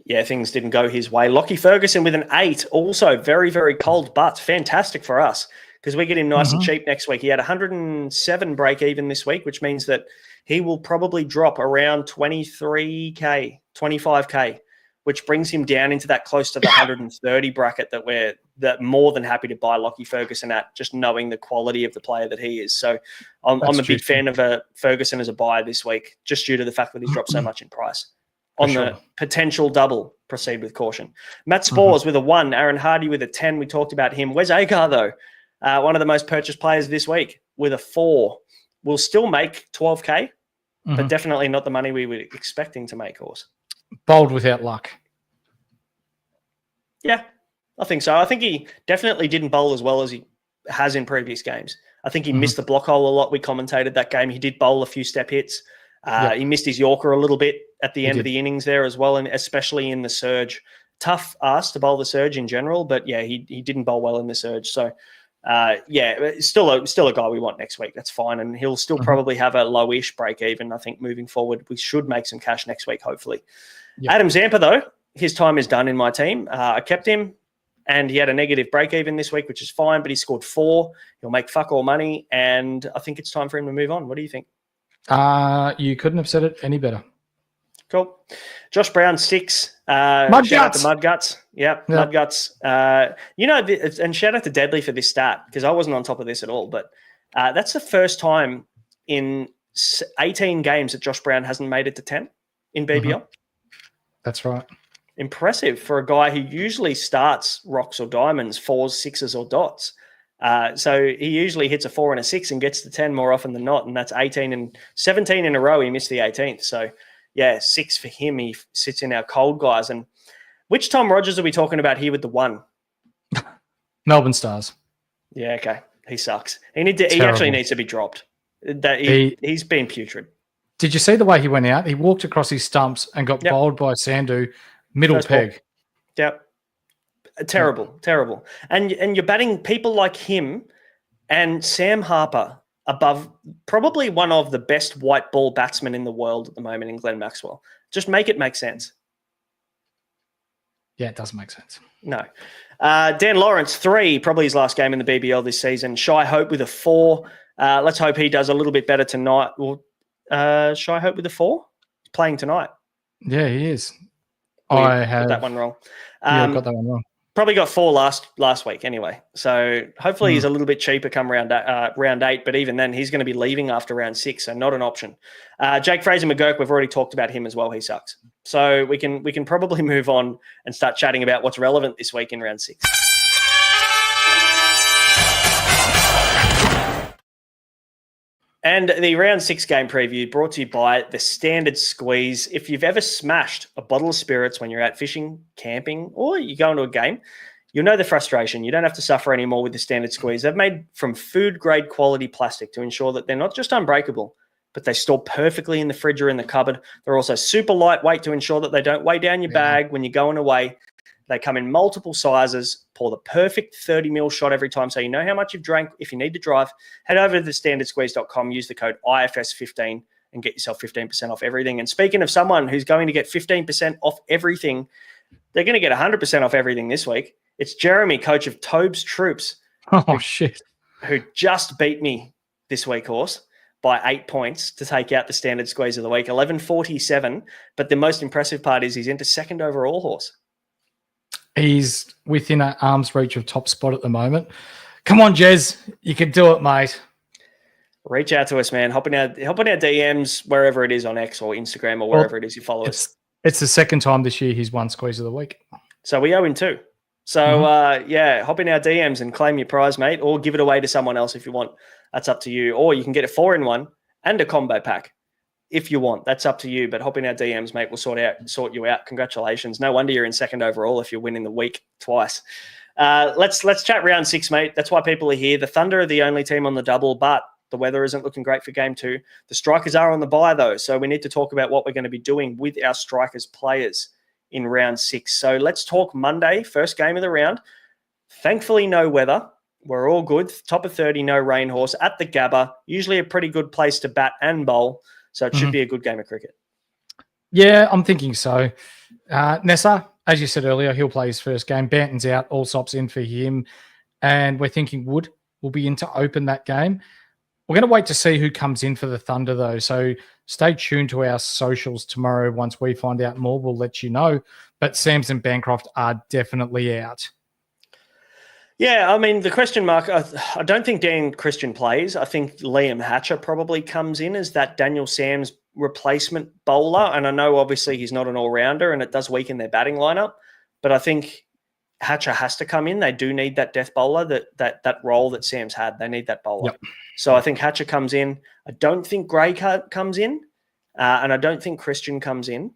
Yeah, things didn't go his way. Lockie Ferguson with an 8, also very, very cold, but fantastic for us because we get him nice and cheap next week. He had 107 break even this week, which means that he will probably drop around 23k, 25k, which brings him down into that close to the 130 bracket that we're more than happy to buy Lockie Ferguson at, just knowing the quality of the player that he is. So I'm a big fan of Ferguson as a buy this week, just due to the fact that he's dropped so much in price. On the potential double, proceed with caution. Matt Spores with a 1, Aaron Hardy with a 10. We talked about him. Wes Agar, though, one of the most purchased players this week with a 4. Will still make 12k, but definitely not the money we were expecting to make, Horse. Bowled without luck. Yeah, I think so. I think he definitely didn't bowl as well as he has in previous games. I think he missed the block hole a lot. We commentated that game. He did bowl a few step hits. He missed his Yorker a little bit at the end of the innings there as well, and especially in the surge. Tough ask to bowl the surge in general, but he didn't bowl well in the surge. So, still a guy we want next week. That's fine, and he'll still probably have a lowish break even. I think moving forward, we should make some cash next week, hopefully. Yep. Adam Zampa, though, his time is done in my team. I kept him, and he had a negative break even this week, which is fine, but he scored 4. He'll make fuck all money, and I think it's time for him to move on. What do you think? You couldn't have said it any better. Cool. Josh Brown, 6. Mudguts. Shout out to Mudguts. Yep. Mudguts. And shout out to Deadly for this stat, because I wasn't on top of this at all, but that's the first time in 18 games that Josh Brown hasn't made it to 10 in BBL. That's right. Impressive for a guy who usually starts rocks or diamonds, 4s, 6s, or dots. So he usually hits a 4 and a 6 and gets to 10 more often than not, and that's 18 and 17 in a row. He missed the 18th. So, 6 for him. He sits in our cold guys. And which Tom Rogers are we talking about here with the 1? Melbourne Stars. Yeah, okay. He sucks. He actually needs to be dropped. He's been putrid. Did you see the way he went out? He walked across his stumps and got bowled by Sandhu, middle First peg. Ball. Yep. Terrible. And you're batting people like him and Sam Harper above probably one of the best white ball batsmen in the world at the moment in Glenn Maxwell. Just make it make sense. Yeah, it doesn't make sense. No. Dan Lawrence, 3, probably his last game in the BBL this season. Shy Hope with a 4. Let's hope he does a little bit better tonight. Well, Shy Hope with a 4? He's playing tonight. Yeah, he is. I got that one wrong. I got that one wrong. Probably got 4 last week anyway. So hopefully he's a little bit cheaper come round 8. But even then, he's going to be leaving after round 6, so not an option. Jake Fraser McGurk, we've already talked about him as well. He sucks. So we can probably move on and start chatting about what's relevant this week in round 6. And the round 6 game preview brought to you by the Standard Squeeze. If you've ever smashed a bottle of spirits when you're out fishing, camping, or you go into a game, you'll know the frustration. You don't have to suffer anymore with the Standard Squeeze. They've made from food-grade quality plastic to ensure that they're not just unbreakable, but they store perfectly in the fridge or in the cupboard. They're also super lightweight to ensure that they don't weigh down your bag when you're going away. They come in multiple sizes, pour the perfect 30 ml shot every time so you know how much you've drank. If you need to drive, head over to thestandardsqueeze.com, use the code IFS15 and get yourself 15% off everything. And speaking of someone who's going to get 15% off everything, they're going to get 100% off everything this week. It's Jeremy, coach of Tobe's Troops. Shit. Who just beat me this week, Horse, by 8 points to take out the Standard Squeeze of the week, 11.47. But the most impressive part is he's into second overall, Horse. He's within an arm's reach of top spot at the moment. Come on, Jez. You can do it, mate. Reach out to us, man. Hop in our DMs, wherever it is on X or Instagram or wherever it is you follow us. It's the second time this year he's won Squeeze of the Week. So we owe him 2. So, hop in our DMs and claim your prize, mate, or give it away to someone else if you want. That's up to you. Or you can get a 4-in-1 and a combo pack if you want. That's up to you. But hop in our DMs, mate. We'll sort you out. Congratulations. No wonder you're in second overall if you're winning the week twice. Let's chat round 6, mate. That's why people are here. The Thunder are the only team on the double, but the weather isn't looking great for game 2. The Strikers are on the bye, though, so we need to talk about what we're going to be doing with our Strikers players in round 6. So let's talk Monday, first game of the round. Thankfully, no weather. We're all good. Top of 30, no rain, Horse. At the Gabba, usually a pretty good place to bat and bowl, so it should be a good game of cricket. Yeah, I'm thinking so. Nessa, as you said earlier, he'll play his first game. Banton's out, Allsop's in for him, and we're thinking Wood will be in to open that game. We're going to wait to see who comes in for the Thunder, though. So stay tuned to our socials tomorrow. Once we find out more, we'll let you know. But Sams and Bancroft are definitely out. Yeah, I mean, the question mark, I don't think Dan Christian plays. I think Liam Hatcher probably comes in as that Daniel Sams replacement bowler. And I know, obviously, he's not an all-rounder and it does weaken their batting lineup. But I think Hatcher has to come in. They do need that death bowler, that role that Sam's had. They need that bowler. Yep. So I think Hatcher comes in. I don't think Gray comes in, and I don't think Christian comes in.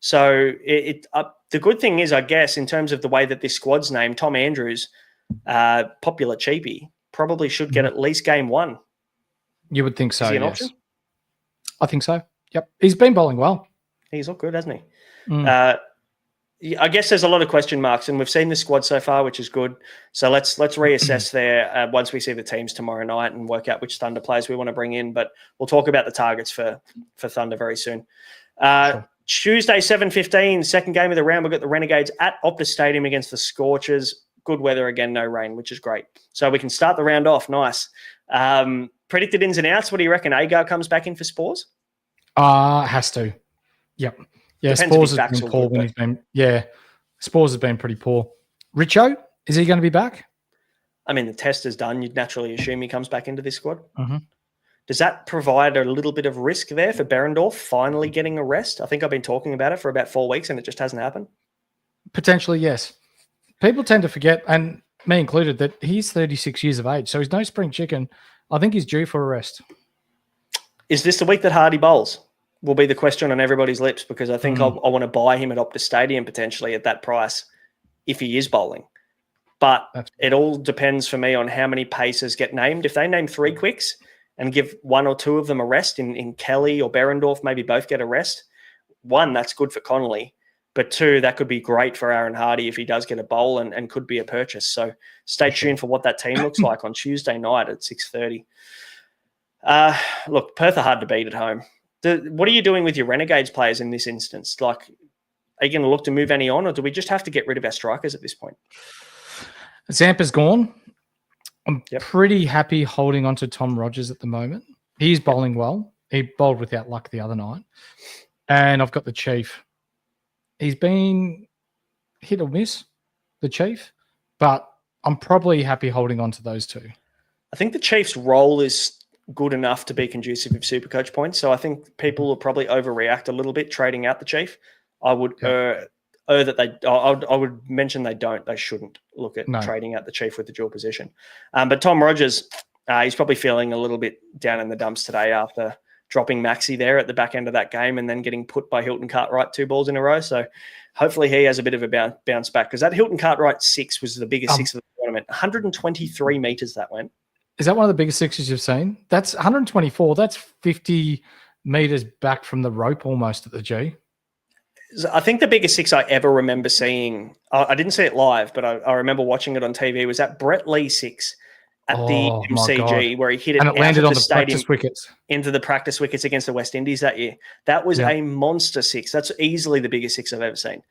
So the good thing is, I guess, in terms of the way that this squad's named, Tom Andrews, popular cheapie, probably should get at least game 1. You would think so, Is he an yes. option? I think so. Yep. He's been bowling well. He's looked good, hasn't he? I guess there's a lot of question marks, and we've seen the squad so far, which is good. So let's reassess there once we see the teams tomorrow night and work out which Thunder players we want to bring in. But we'll talk about the targets for Thunder very soon. Sure. Tuesday, 7:15, second game of the round. We've got the Renegades at Optus Stadium against the Scorchers. Good weather again, no rain, which is great. So we can start the round off. Nice. Predicted ins and outs. What do you reckon? Agar comes back in for Spores? Has to. Yep. Yeah, Depends Spores if has he's been back poor so good, when he's been. Yeah, Spores has been pretty poor. Richo, is he going to be back? I mean, the test is done. You'd naturally assume he comes back into this squad. Mm-hmm. Does that provide a little bit of risk there for Berendorf finally getting a rest? I think I've been talking about it for about 4 weeks and it just hasn't happened. Potentially, yes. People tend to forget, and me included, that he's 36 years of age, so he's no spring chicken. I think he's due for a rest. Is this the week that Hardy bowls? Will be the question on everybody's lips, because I think I want to buy him at Optus Stadium potentially at that price if he is bowling. But it all depends for me on how many pacers get named. If they name 3 quicks and give 1 or 2 of them a rest in Kelly or Berendorf, maybe both get a rest. 1, that's good for Connolly. But 2, that could be great for Aaron Hardy if he does get a bowl and could be a purchase. So stay tuned for what that team looks like on Tuesday night at 6:30. Look, Perth are hard to beat at home. What are you doing with your Renegades players in this instance? Like, are you going to look to move any on, or do we just have to get rid of our strikers at this point? Zampa's gone. I'm pretty happy holding on to Tom Rogers at the moment. He's bowling well. He bowled without luck the other night. And I've got the Chief. He's been hit or miss, the Chief, but I'm probably happy holding on to those 2. I think the Chiefs' role is good enough to be conducive of Supercoach points. So I think people will probably overreact a little bit trading out the Chief. I would I would mention they shouldn't look at trading out the Chief with the dual position. But Tom Rogers, he's probably feeling a little bit down in the dumps today after dropping Maxi there at the back end of that game and then getting put by Hilton Cartwright 2 balls in a row. So hopefully he has a bit of a bounce back, because that Hilton Cartwright 6 was the biggest 6 of the tournament. 123 meters that went. Is that one of the biggest 6s you've seen? That's 124. That's 50 meters back from the rope almost at the G. I think the biggest 6 I ever remember seeing, I didn't see it live, but I remember watching it on TV, was that Brett Lee 6 at the MCG, where he hit it, and it landed on the stadium practice wickets. Into the practice wickets against the West Indies that year. That was a monster 6. That's easily the biggest 6 I've ever seen.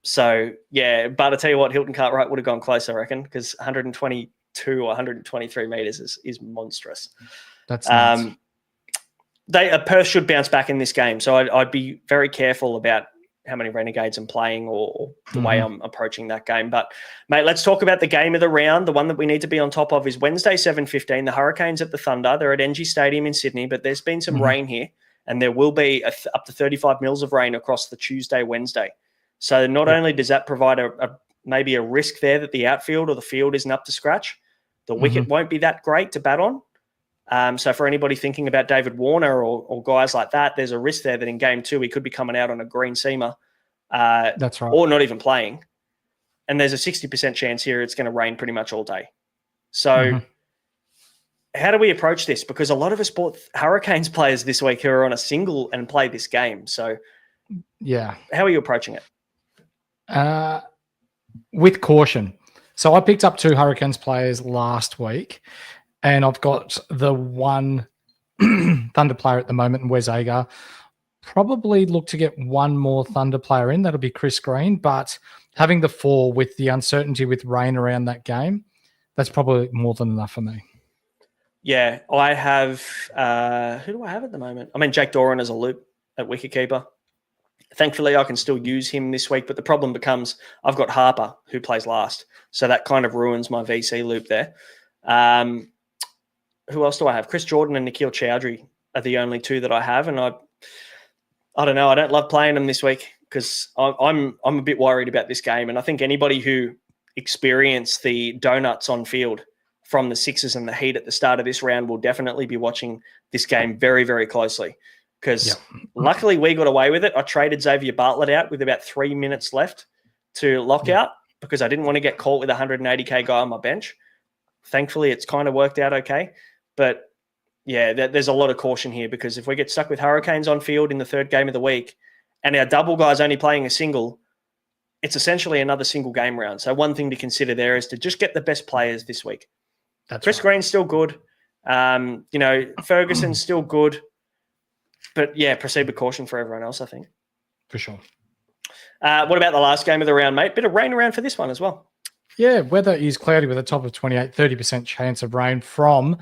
So, but I tell you what, Hilton Cartwright would have gone close, I reckon, because 122 or 123 meters is monstrous. That's nuts. Perth should bounce back in this game, so I'd be very careful about how many Renegades I'm playing or the way I'm approaching that game. But, mate, let's talk about the game of the round. The one that we need to be on top of is Wednesday, 7:15. The Hurricanes at the Thunder. They're at NG Stadium in Sydney, but there's been some rain here, and there will be up to 35 mils of rain across the Tuesday, Wednesday. So not only does that provide maybe a risk there that the outfield or the field isn't up to scratch, the wicket won't be that great to bat on. So for anybody thinking about David Warner or guys like that, there's a risk there that in game 2 he could be coming out on a green seamer. That's right. Or not even playing. And there's a 60% chance here it's going to rain pretty much all day. So how do we approach this? Because a lot of us bought Hurricanes players this week who are on a single and play this game. So how are you approaching it? With caution. So I picked up 2 Hurricanes players last week, and I've got the one Thunder player at the moment, Wes Agar. Probably look to get one more Thunder player in. That'll be Chris Green. But having the 4 with the uncertainty with rain around that game, that's probably more than enough for me. Yeah, I have who do I have at the moment? I mean, Jake Doran as a loop at wicketkeeper. Thankfully, I can still use him this week, but the problem becomes I've got Harper, who plays last. So that kind of ruins my VC loop there. Who else do I have? Chris Jordan and Nikhil Chowdhury are the only 2 that I have, and I don't know. I don't love playing them this week because I'm a bit worried about this game, and I think anybody who experienced the donuts on field from the Sixers and the Heat at the start of this round will definitely be watching this game very, very closely. Because luckily we got away with it. I traded Xavier Bartlett out with about 3 minutes left to lockout because I didn't want to get caught with a 180K guy on my bench. Thankfully, it's kind of worked out okay. But, there's a lot of caution here because if we get stuck with Hurricanes on field in the 3rd game of the week and our double guy's only playing a single, it's essentially another single game round. So one thing to consider there is to just get the best players this week. Chris Green's still good. Ferguson's still good. But, proceed with caution for everyone else, I think. For sure. What about the last game of the round, mate? Bit of rain around for this one as well. Yeah, weather is cloudy with a top of 28, 30% chance of rain from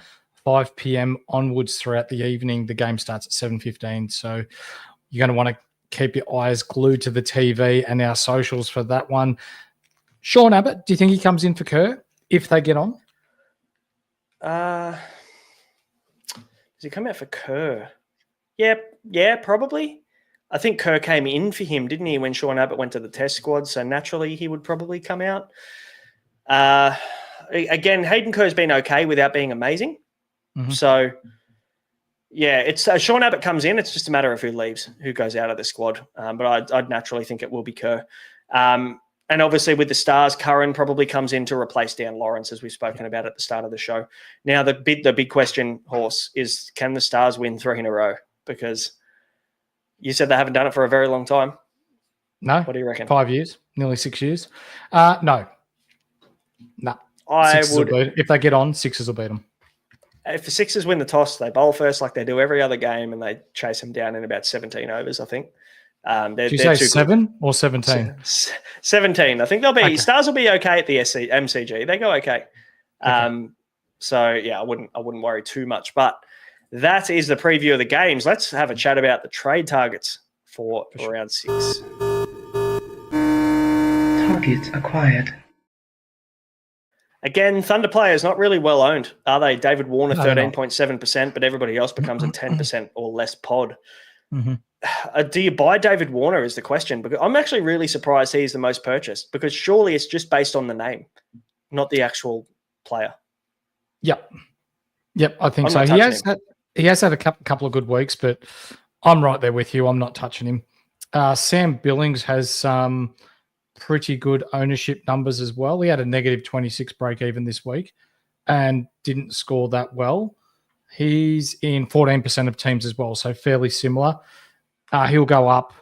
5 p.m. onwards throughout the evening. The game starts at 7:15. So you're going to want to keep your eyes glued to the TV and our socials for that one. Sean Abbott, do you think he comes in for Kerr if they get on? Does he come out for Kerr? Yeah, probably. I think Kerr came in for him, didn't he, when Sean Abbott went to the test squad? So naturally he would probably come out. Again, Hayden Kerr's been okay without being amazing. So, it's Sean Abbott comes in. It's just a matter of who leaves, who goes out of the squad. But I'd naturally think it will be Kerr. And obviously with the Stars, Curran probably comes in to replace Dan Lawrence, as we've spoken about at the start of the show. Now, the big question, Horse, is can the Stars win 3 in a row? Because you said they haven't done it for a very long time. No. What do you reckon? 5 years, nearly 6 years. No. Sixers will beat, if they get on, Sixers will beat them. If the Sixers win the toss, they bowl first like they do every other game, and they chase them down in about 17 overs, I think. Did you say 7 or 17? 17. I think they'll be. Okay. Stars will be okay at the MCG. They go okay. So yeah, I wouldn't worry too much. But that is the preview of the games. Let's have a chat about the trade targets for round 6. Targets acquired. Again, Thunder players not really well owned, are they? David Warner, 13.7%, but everybody else becomes a 10% or less pod. Mm-hmm. Do you buy David Warner is the question, because I'm actually really surprised he's the most purchased, because surely it's just based on the name, not the actual player. Yep, I think so. I'm not He has had a couple of good weeks, but I'm right there with you. I'm not touching him. Sam Billings has some pretty good ownership numbers as well. He had a negative 26 break even this week and didn't score that well. He's in 14% of teams as well, so fairly similar. He'll go up,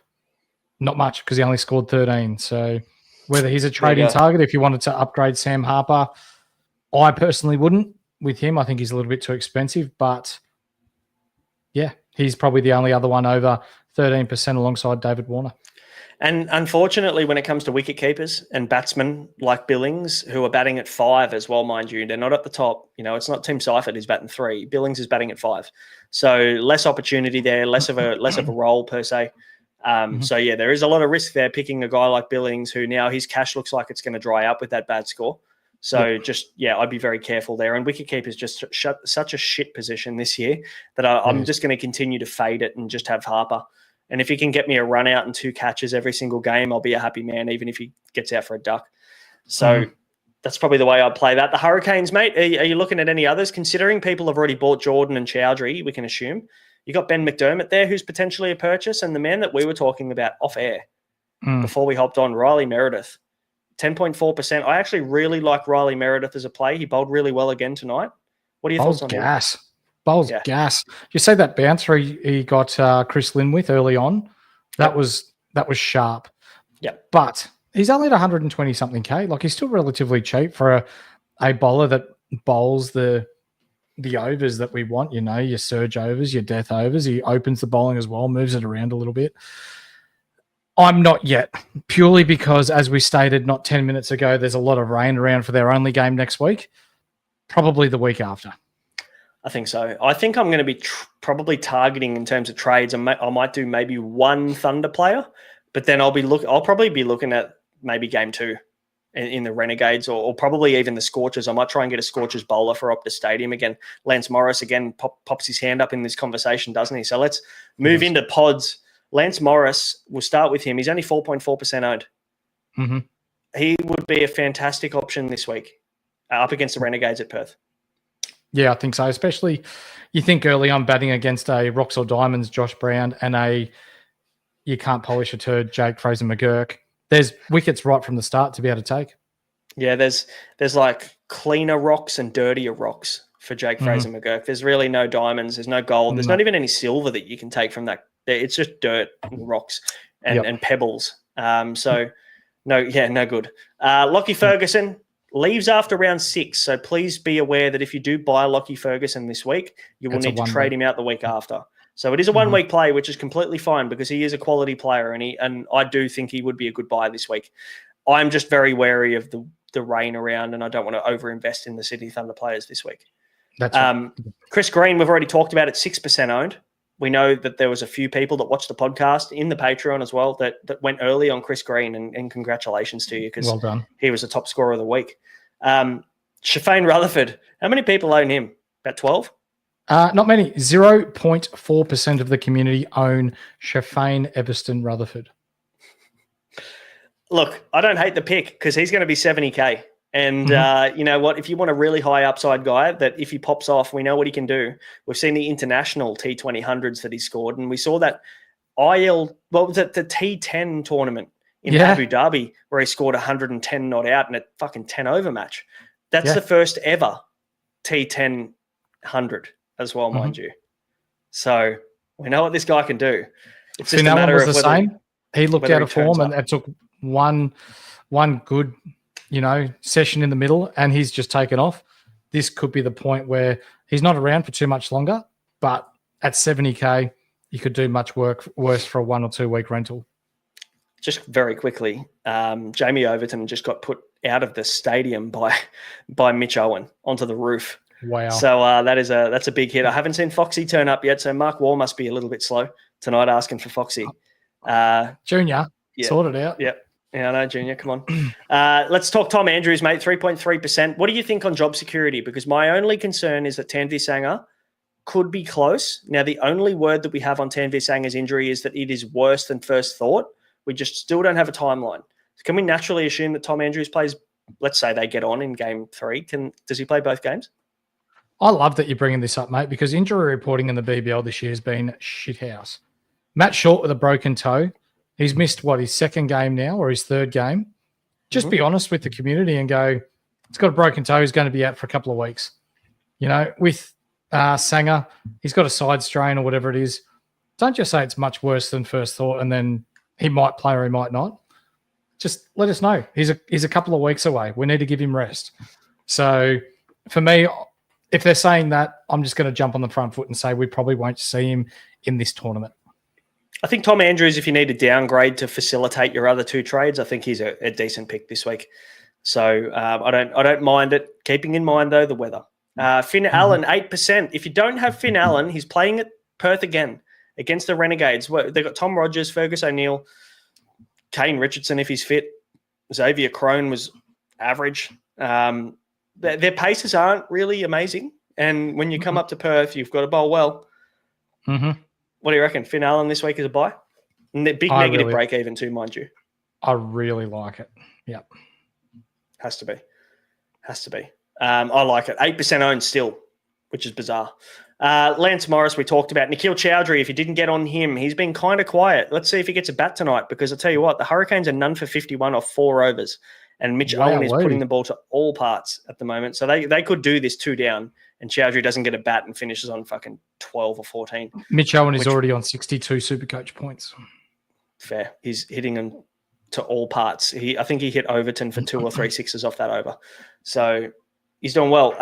not much because he only scored 13. So whether he's a trading target, if you wanted to upgrade Sam Harper, I personally wouldn't with him. I think he's a little bit too expensive, but yeah, he's probably the only other one over 13% alongside David Warner. And unfortunately, when it comes to wicket keepers and batsmen like Billings, who are batting at 5 as well, mind you, they're not at the top. You know, it's not Tim Seifert who's batting 3. Billings is batting at 5. So less opportunity there, less of a role per se. So yeah, there is a lot of risk there picking a guy like Billings, who now his cash looks like it's going to dry up with that bad score. So I'd be very careful there. And wicketkeeper is just such a shit position this year that I'm just going to continue to fade it and just have Harper. And if he can get me a run out and 2 catches every single game, I'll be a happy man, even if he gets out for a duck. So that's probably the way I'd play that. The Hurricanes, mate, are you looking at any others? Considering people have already bought Jordan and Chowdhury, we can assume. You got Ben McDermott there, who's potentially a purchase, and the man that we were talking about off air before we hopped on, Riley Meredith, 10.4%. I actually really like Riley Meredith as a play. He bowled really well again tonight. What are your thoughts on him? Bowls gas. You say that bouncer he got Chris Lynn with early on. That was sharp. Yeah, but he's only at 120 something K. Like, he's still relatively cheap for a bowler that bowls the overs that we want. You know, your surge overs, your death overs. He opens the bowling as well, moves it around a little bit. I'm not yet, purely because, as we stated not 10 minutes ago, there's a lot of rain around for their only game next week. Probably the week after. I think so. I think I'm going to be probably targeting in terms of trades. I might do maybe one Thunder player, but then I'll probably be looking at maybe game 2 in the Renegades or probably even the Scorchers. I might try and get a Scorchers bowler for Optus Stadium again. Lance Morris again pops his hand up in this conversation, doesn't he? So let's move into pods. Lance Morris, we'll start with him. He's only 4.4% owned. Mm-hmm. He would be a fantastic option this week up against the Renegades at Perth. Yeah, I think so. Especially, you think early on batting against a Rocks or Diamonds, Josh Brown, and you can't polish a turd, Jake Fraser McGurk. There's wickets right from the start to be able to take. Yeah, there's like cleaner rocks and dirtier rocks for Jake Fraser McGurk. There's really no diamonds. There's no gold. There's not even any silver that you can take from that. It's just dirt and rocks and pebbles. So no good. Lockie Ferguson leaves after round 6, so please be aware that if you do buy Lockie Ferguson this week, you will need to trade him out the week after. So it is a 1-week play, which is completely fine because he is a quality player, and I do think he would be a good buy this week. I'm just very wary of the rain around, and I don't want to overinvest in the Sydney Thunder players this week. That's right. Chris Green, we've already talked about it, 6% owned. We know that there was a few people that watched the podcast in the Patreon as well that went early on Chris Green, and congratulations to you because well done. He was the top scorer of the week. Shafane Rutherford, how many people own him? About 12? Not many. 0.4% of the community own Shafane Everston Rutherford. Look, I don't hate the pick because he's going to be 70K. And you know what? If you want a really high upside guy that if he pops off, we know what he can do. We've seen the international T20 that he scored, and we saw that the T10 tournament in Abu Dhabi where he scored 110 not out in a fucking 10 over match. That's the first ever T10 100 as well, mind you. So we know what this guy can do. It's just a matter of the same. He looked Whether out he of form, turns and up. it took one good, session in the middle, and he's just taken off. This could be the point where he's not around for too much longer, but at 70K, you could do much worse for a 1 or 2 week rental. Just very quickly, Jamie Overton just got put out of the stadium by Mitch Owen onto the roof. Wow. So that's a big hit. I haven't seen Foxy turn up yet, so Mark Wall must be a little bit slow tonight asking for Foxy. Junior, sort it out. Yeah. Yeah, I know, Junior. Come on. Let's talk Tom Andrews, mate. 3.3%. What do you think on job security? Because my only concern is that Tanvi Sanger could be close. Now, the only word that we have on Tanvi Sanger's injury is that it is worse than first thought. We just still don't have a timeline. Can we naturally assume that Tom Andrews plays, let's say they get on in game 3. Does he play both games? I love that you're bringing this up, mate, because injury reporting in the BBL this year has been shithouse. Matt Short with a broken toe. He's missed, his second game now or his third game. Just be honest with the community and go, he's got a broken toe. He's going to be out for a couple of weeks. With Sanger, he's got a side strain or whatever it is. Don't just say it's much worse than first thought and then he might play or he might not. Just let us know. He's a couple of weeks away. We need to give him rest. So for me, if they're saying that, I'm just going to jump on the front foot and say we probably won't see him in this tournament. I think Tom Andrews, if you need to downgrade to facilitate your other 2 trades, I think he's a decent pick this week. So I don't mind it. Keeping in mind, though, the weather. Finn Allen, 8%. If you don't have Finn Allen, he's playing at Perth again against the Renegades. They've got Tom Rogers, Fergus O'Neill, Kane Richardson if he's fit. Xavier Crone was average. Their paces aren't really amazing. And when you come up to Perth, you've got to bowl well. What do you reckon? Finn Allen this week is a buy? Big negative break even too, mind you. I really like it. Yep. Has to be. I like it. 8% owned still, which is bizarre. Lance Morris, we talked about. Nikhil Chowdhury, if you didn't get on him, he's been kind of quiet. Let's see if he gets a bat tonight, because I'll tell you what, the Hurricanes are none for 51 off 4 overs, and Mitch Owen is putting the ball to all parts at the moment. So they could do this 2 down, and Chowdhury doesn't get a bat and finishes on fucking 12 or 14. Mitch Owen is already on 62 SuperCoach points. Fair. He's hitting them to all parts. I think he hit Overton for 2 or 3 sixes off that over. So he's doing well.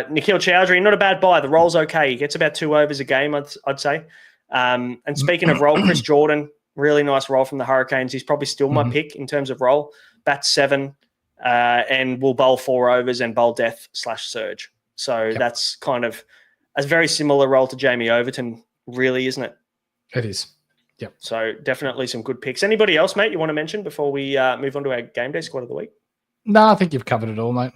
Nikhil Chowdhury, not a bad buy. The roll's okay. He gets about 2 overs a game, I'd say. And speaking of roll, Chris Jordan, really nice roll from the Hurricanes. He's probably still my pick in terms of roll. Bat 7 and will bowl 4 overs and bowl death/surge. So that's kind of a very similar role to Jamie Overton, really, isn't it? It is. Yep. So definitely some good picks. Anybody else, mate, you want to mention before we move on to our game day squad of the week? No, I think you've covered it all, mate.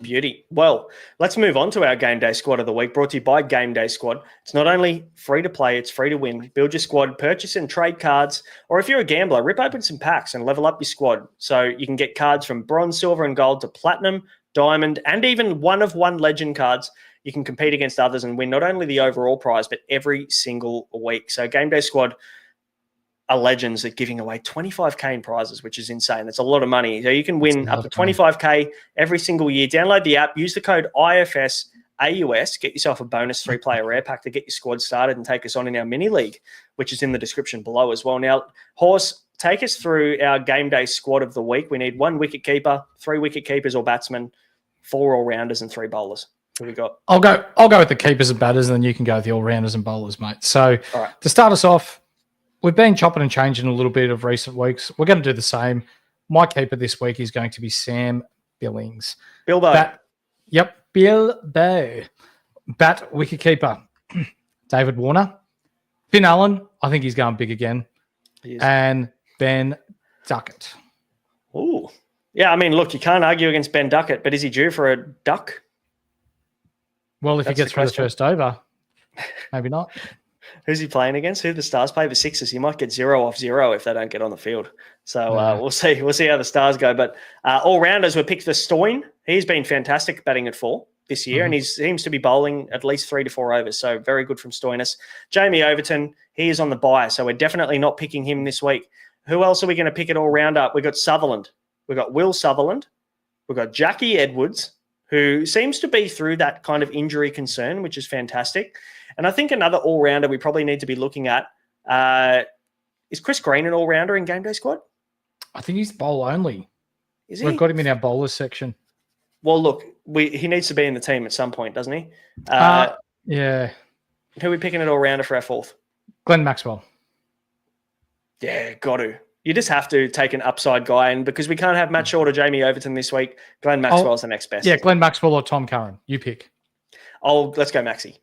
Beauty. Well, let's move on to our game day squad of the week, brought to you by Game Day Squad. It's not only free to play, it's free to win. Build your squad, purchase and trade cards, or if you're a gambler, rip open some packs and level up your squad so you can get cards from bronze, silver, and gold to platinum, diamond, and even one-of-one legend cards. You can compete against others and win not only the overall prize, but every single week. So Game Day Squad are legends at giving away 25K in prizes, which is insane. That's a lot of money. So you can win up to 25K every single year. Download the app, use the code IFSAUS, get yourself a bonus 3-player rare pack to get your squad started and take us on in our mini league, which is in the description below as well. Now, Horse, take us through our Game Day squad of the week. We need 1 wicket keeper, 3 wicket keepers or batsmen, 4 all-rounders and 3 bowlers. Who we got? I'll go with the keepers and batters, and then you can go with the all-rounders and bowlers, mate. So to start us off, we've been chopping and changing a little bit of recent weeks. We're going to do the same. My keeper this week is going to be Sam Billings. Bilbo. Bilbo. Bat wicketkeeper. David Warner. Finn Allen. I think he's going big again. And Ben Duckett. Ooh. Yeah, I mean, look, you can't argue against Ben Duckett, but is he due for a duck? Well, if he gets through the first over, maybe not. Who's he playing against? Who the Stars play? The Sixers. He might get 0 off 0 if they don't get on the field. So we'll see. We'll see how the Stars go. But all-rounders were picked for Stoyne. He's been fantastic batting at 4 this year, and he seems to be bowling at least 3 to 4 overs. So very good from Stoinis. Jamie Overton, he is on the bye, so we're definitely not picking him this week. Who else are we going to pick at all-rounder? We've got Sutherland. We've got Will Sutherland. We've got Jackie Edwards, who seems to be through that kind of injury concern, which is fantastic. And I think another all-rounder we probably need to be looking at Is Chris Green an all-rounder in game day squad? I think he's bowl only. Is he? We've got him in our bowlers section. Well, look, he needs to be in the team at some point, doesn't he? Yeah. Who are we picking at all-rounder for our fourth? Glenn Maxwell. Yeah, got to. You just have to take an upside guy, and because we can't have Matt Short or Jamie Overton this week, Glenn Maxwell's the next best. Yeah, Glenn Maxwell or Tom Curran. You pick. Let's go Maxi.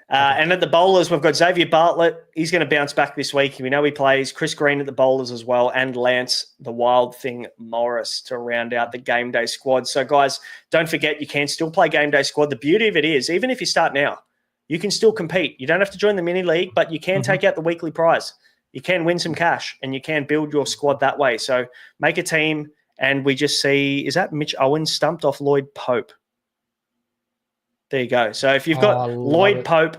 And at the bowlers, we've got Xavier Bartlett. He's going to bounce back this week. We know he plays. Chris Green at the bowlers as well, and Lance, the Wild Thing Morris, to round out the game day squad. So, guys, don't forget you can still play game day squad. The beauty of it is, even if you start now, you can still compete. You don't have to join the mini league, but you can take out the weekly prize. You can win some cash, and you can build your squad that way. So make a team, and we just see, is that Mitch Owens stumped off Lloyd Pope? There you go. So if you've got Lloyd Pope,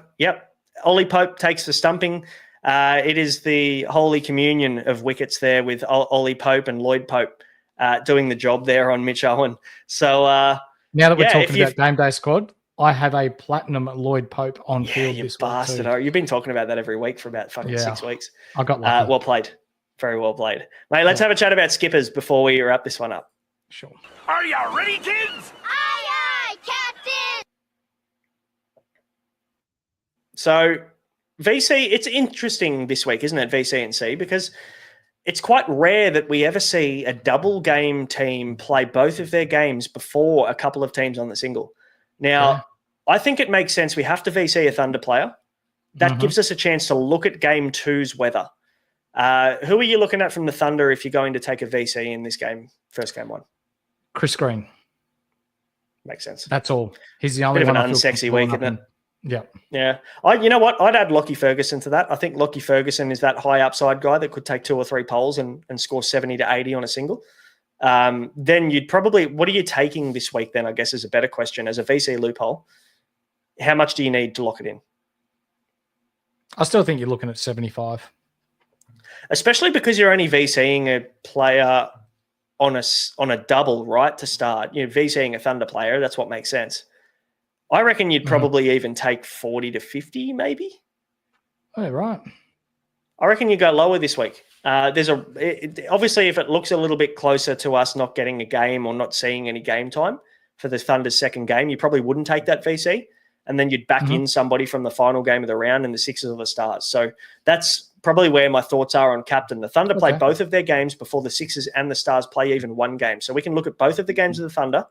Ollie Pope takes the stumping. It is the holy communion of wickets there with Ollie Pope and Lloyd Pope doing the job there on Mitch Owen. So now that we're talking about game day squad, I have a platinum Lloyd Pope on field this bastard. week too. You've been talking about that every week for about fucking 6 weeks. I got lucky. Well played. Very well played. Mate, let's have a chat about skippers before we wrap this one up. Sure. Are you ready, kids? Aye, Captain! So VC, it's interesting this week, isn't it, VC and C, because it's quite rare that we ever see a double game team play both of their games before a couple of teams on the single. Now, I think it makes sense. We have to VC a Thunder player. That gives us a chance to look at game two's weather. Who are you looking at from the Thunder if you're going to take a VC in this game, first game one? Chris Green. Makes sense. That's all. He's the only Bit of one. an unsexy week, isn't it? Yeah. Yeah. You know what? I'd add Lockie Ferguson to that. I think Lockie Ferguson is that high upside guy that could take 2 or 3 poles and score 70 to 80 on a single. Then you'd probably, what are you taking this week then, I guess, is a better question. As a VC loophole, how much do you need to lock it in? I still think you're looking at 75. Especially because you're only VCing a player on a double, right, to start. You're VCing a Thunder player. That's what makes sense. I reckon you'd probably even take 40 to 50, maybe. Oh, right. I reckon you go lower this week. Obviously, if it looks a little bit closer to us not getting a game or not seeing any game time for the Thunder's second game, you probably wouldn't take that VC, and then you'd back in somebody from the final game of the round and the Sixers or the Stars. So that's probably where my thoughts are on captain. The Thunder play both of their games before the Sixers and the Stars play even one game. So we can look at both of the games of the Thunder,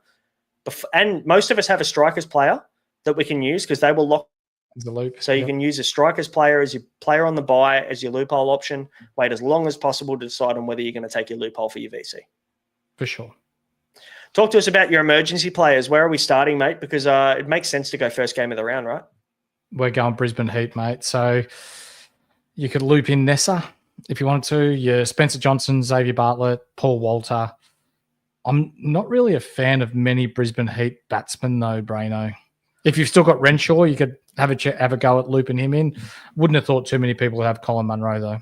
and most of us have a strikers player that we can use because they will lock the loop. So you can use a strikers player as your player on the buy, as your loophole option. Wait as long as possible to decide on whether you're going to take your loophole for your VC. For sure. Talk to us about your emergency players. Where are we starting, mate? Because it makes sense to go first game of the round, right? We're going Brisbane Heat, mate. So you could loop in Nessa if you wanted to. Your Spencer Johnson, Xavier Bartlett, Paul Walter. I'm not really a fan of many Brisbane Heat batsmen, though, Braino. If you've still got Renshaw, you could have a go at looping him in. Wouldn't have thought too many people would have Colin Munro, though.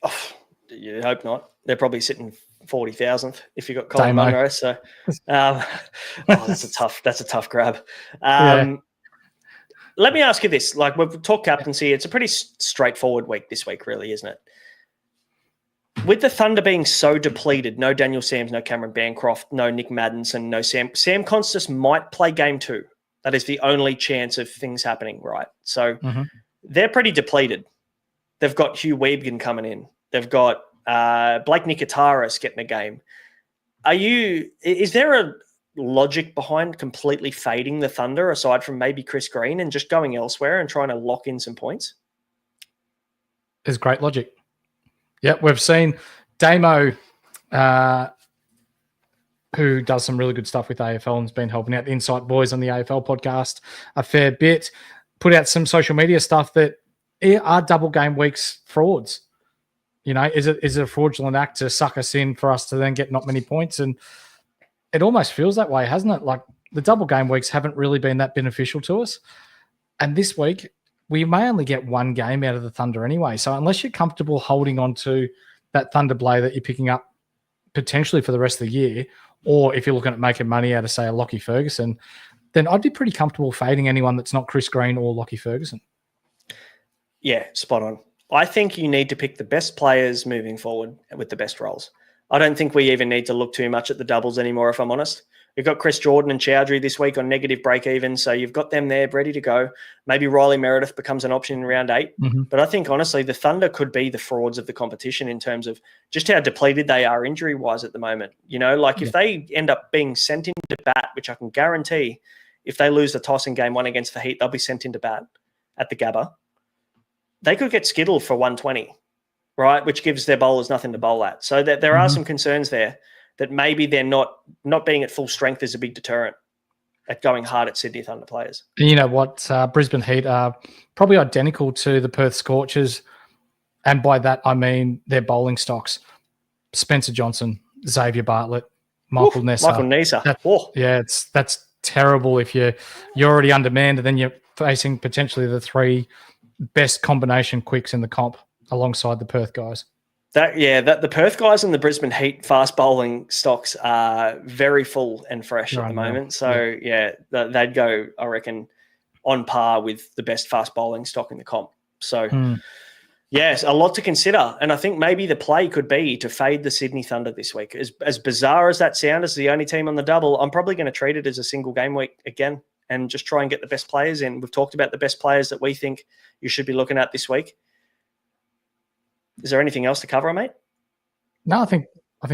Oh, you hope not. They're probably sitting 40,000th if you got Colin Munro. So that's a tough grab. Let me ask you this. Like, we've talked captaincy. It's a pretty straightforward week this week, really, isn't it? With the Thunder being so depleted, no Daniel Sams, no Cameron Bancroft, no Nick Maddinson, no Sam Constas might play game 2. That is the only chance of things happening, right? So they're pretty depleted. They've got Hugh Weebgen coming in. They've got Blake Nikitaris getting a game. Is there a logic behind completely fading the Thunder aside from maybe Chris Green and just going elsewhere and trying to lock in some points? There's great logic. Yeah, we've seen Damo, who does some really good stuff with AFL and has been helping out the Insight Boys on the AFL podcast a fair bit, put out some social media stuff that are double game weeks frauds. You know, is it a fraudulent act to suck us in for us to then get not many points? And it almost feels that way, hasn't it? Like the double game weeks haven't really been that beneficial to us. And this week, we may only get one game out of the Thunder anyway. So unless you're comfortable holding on to that Thunder play that you're picking up potentially for the rest of the year, or if you're looking at making money out of, say, a Lockie Ferguson, then I'd be pretty comfortable fading anyone that's not Chris Green or Lockie Ferguson. Yeah, spot on. I think you need to pick the best players moving forward with the best roles. I don't think we even need to look too much at the doubles anymore, if I'm honest. You've got Chris Jordan and Chowdhury this week on negative break-even, so you've got them there ready to go. Maybe Riley Meredith becomes an option in round 8. Mm-hmm. But I think, honestly, the Thunder could be the frauds of the competition in terms of just how depleted they are injury-wise at the moment. If they end up being sent into bat, which I can guarantee, if they lose the toss in game 1 against the Heat, they'll be sent into bat at the Gabba. They could get skittled for 120, right, which gives their bowlers nothing to bowl at. So that there are some concerns there that maybe they're not being at full strength is a big deterrent at going hard at Sydney Thunder players. And you know what? Brisbane Heat are probably identical to the Perth Scorchers. And by that, I mean their bowling stocks. Spencer Johnson, Xavier Bartlett, Michael Nessa. Michael Nessa. That's terrible if you're already undermanned and then you're facing potentially the 3 best combination quicks in the comp alongside the Perth guys. The Perth guys and the Brisbane Heat fast bowling stocks are very full and fresh at the moment. So, they'd go, I reckon, on par with the best fast bowling stock in the comp. So, yes, a lot to consider. And I think maybe the play could be to fade the Sydney Thunder this week. As bizarre as that sounds, as the only team on the double, I'm probably going to treat it as a single game week again and just try and get the best players in. We've talked about the best players that we think you should be looking at this week. Is there anything else to cover, mate? No, I think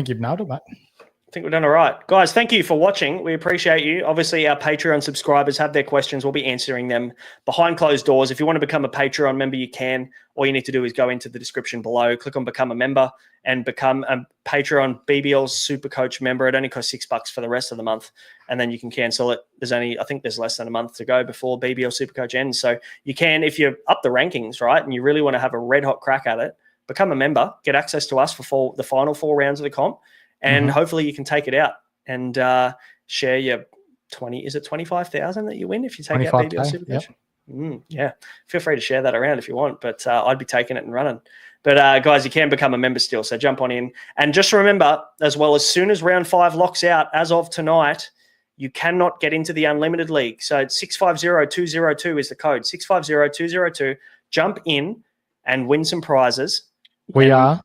you've nailed it, mate. I think we've done all right. Guys, thank you for watching. We appreciate you. Obviously, our Patreon subscribers have their questions. We'll be answering them behind closed doors. If you want to become a Patreon member, you can. All you need to do is go into the description below, click on Become a Member, and become a Patreon BBL SuperCoach member. It only costs $6 for the rest of the month, and then you can cancel it. I think there's less than a month to go before BBL SuperCoach ends. So you can, if you're up the rankings, right, and you really want to have a red-hot crack at it, become a member, get access to us for the final 4 rounds of the comp, and hopefully you can take it out and share your 25,000 that you win if you take out BBL SuperCoach. Yep. Feel free to share that around if you want, but I'd be taking it and running. But guys, you can become a member still, so jump on in. And just remember, as well, as soon as round 5 locks out, as of tonight, you cannot get into the Unlimited League. So 650202 is the code, 650202. Jump in and win some prizes. We are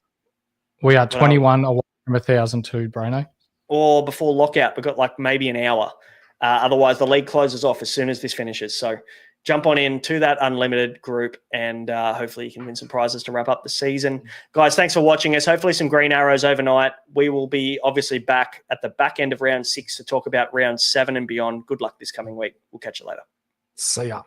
21 away from 1,000 too, Braino. Or before lockout, we've got like maybe an hour. Otherwise, the league closes off as soon as this finishes. So jump on in to that Unlimited group and hopefully you can win some prizes to wrap up the season. Guys, thanks for watching us. Hopefully some green arrows overnight. We will be obviously back at the back end of round 6 to talk about round 7 and beyond. Good luck this coming week. We'll catch you later. See ya.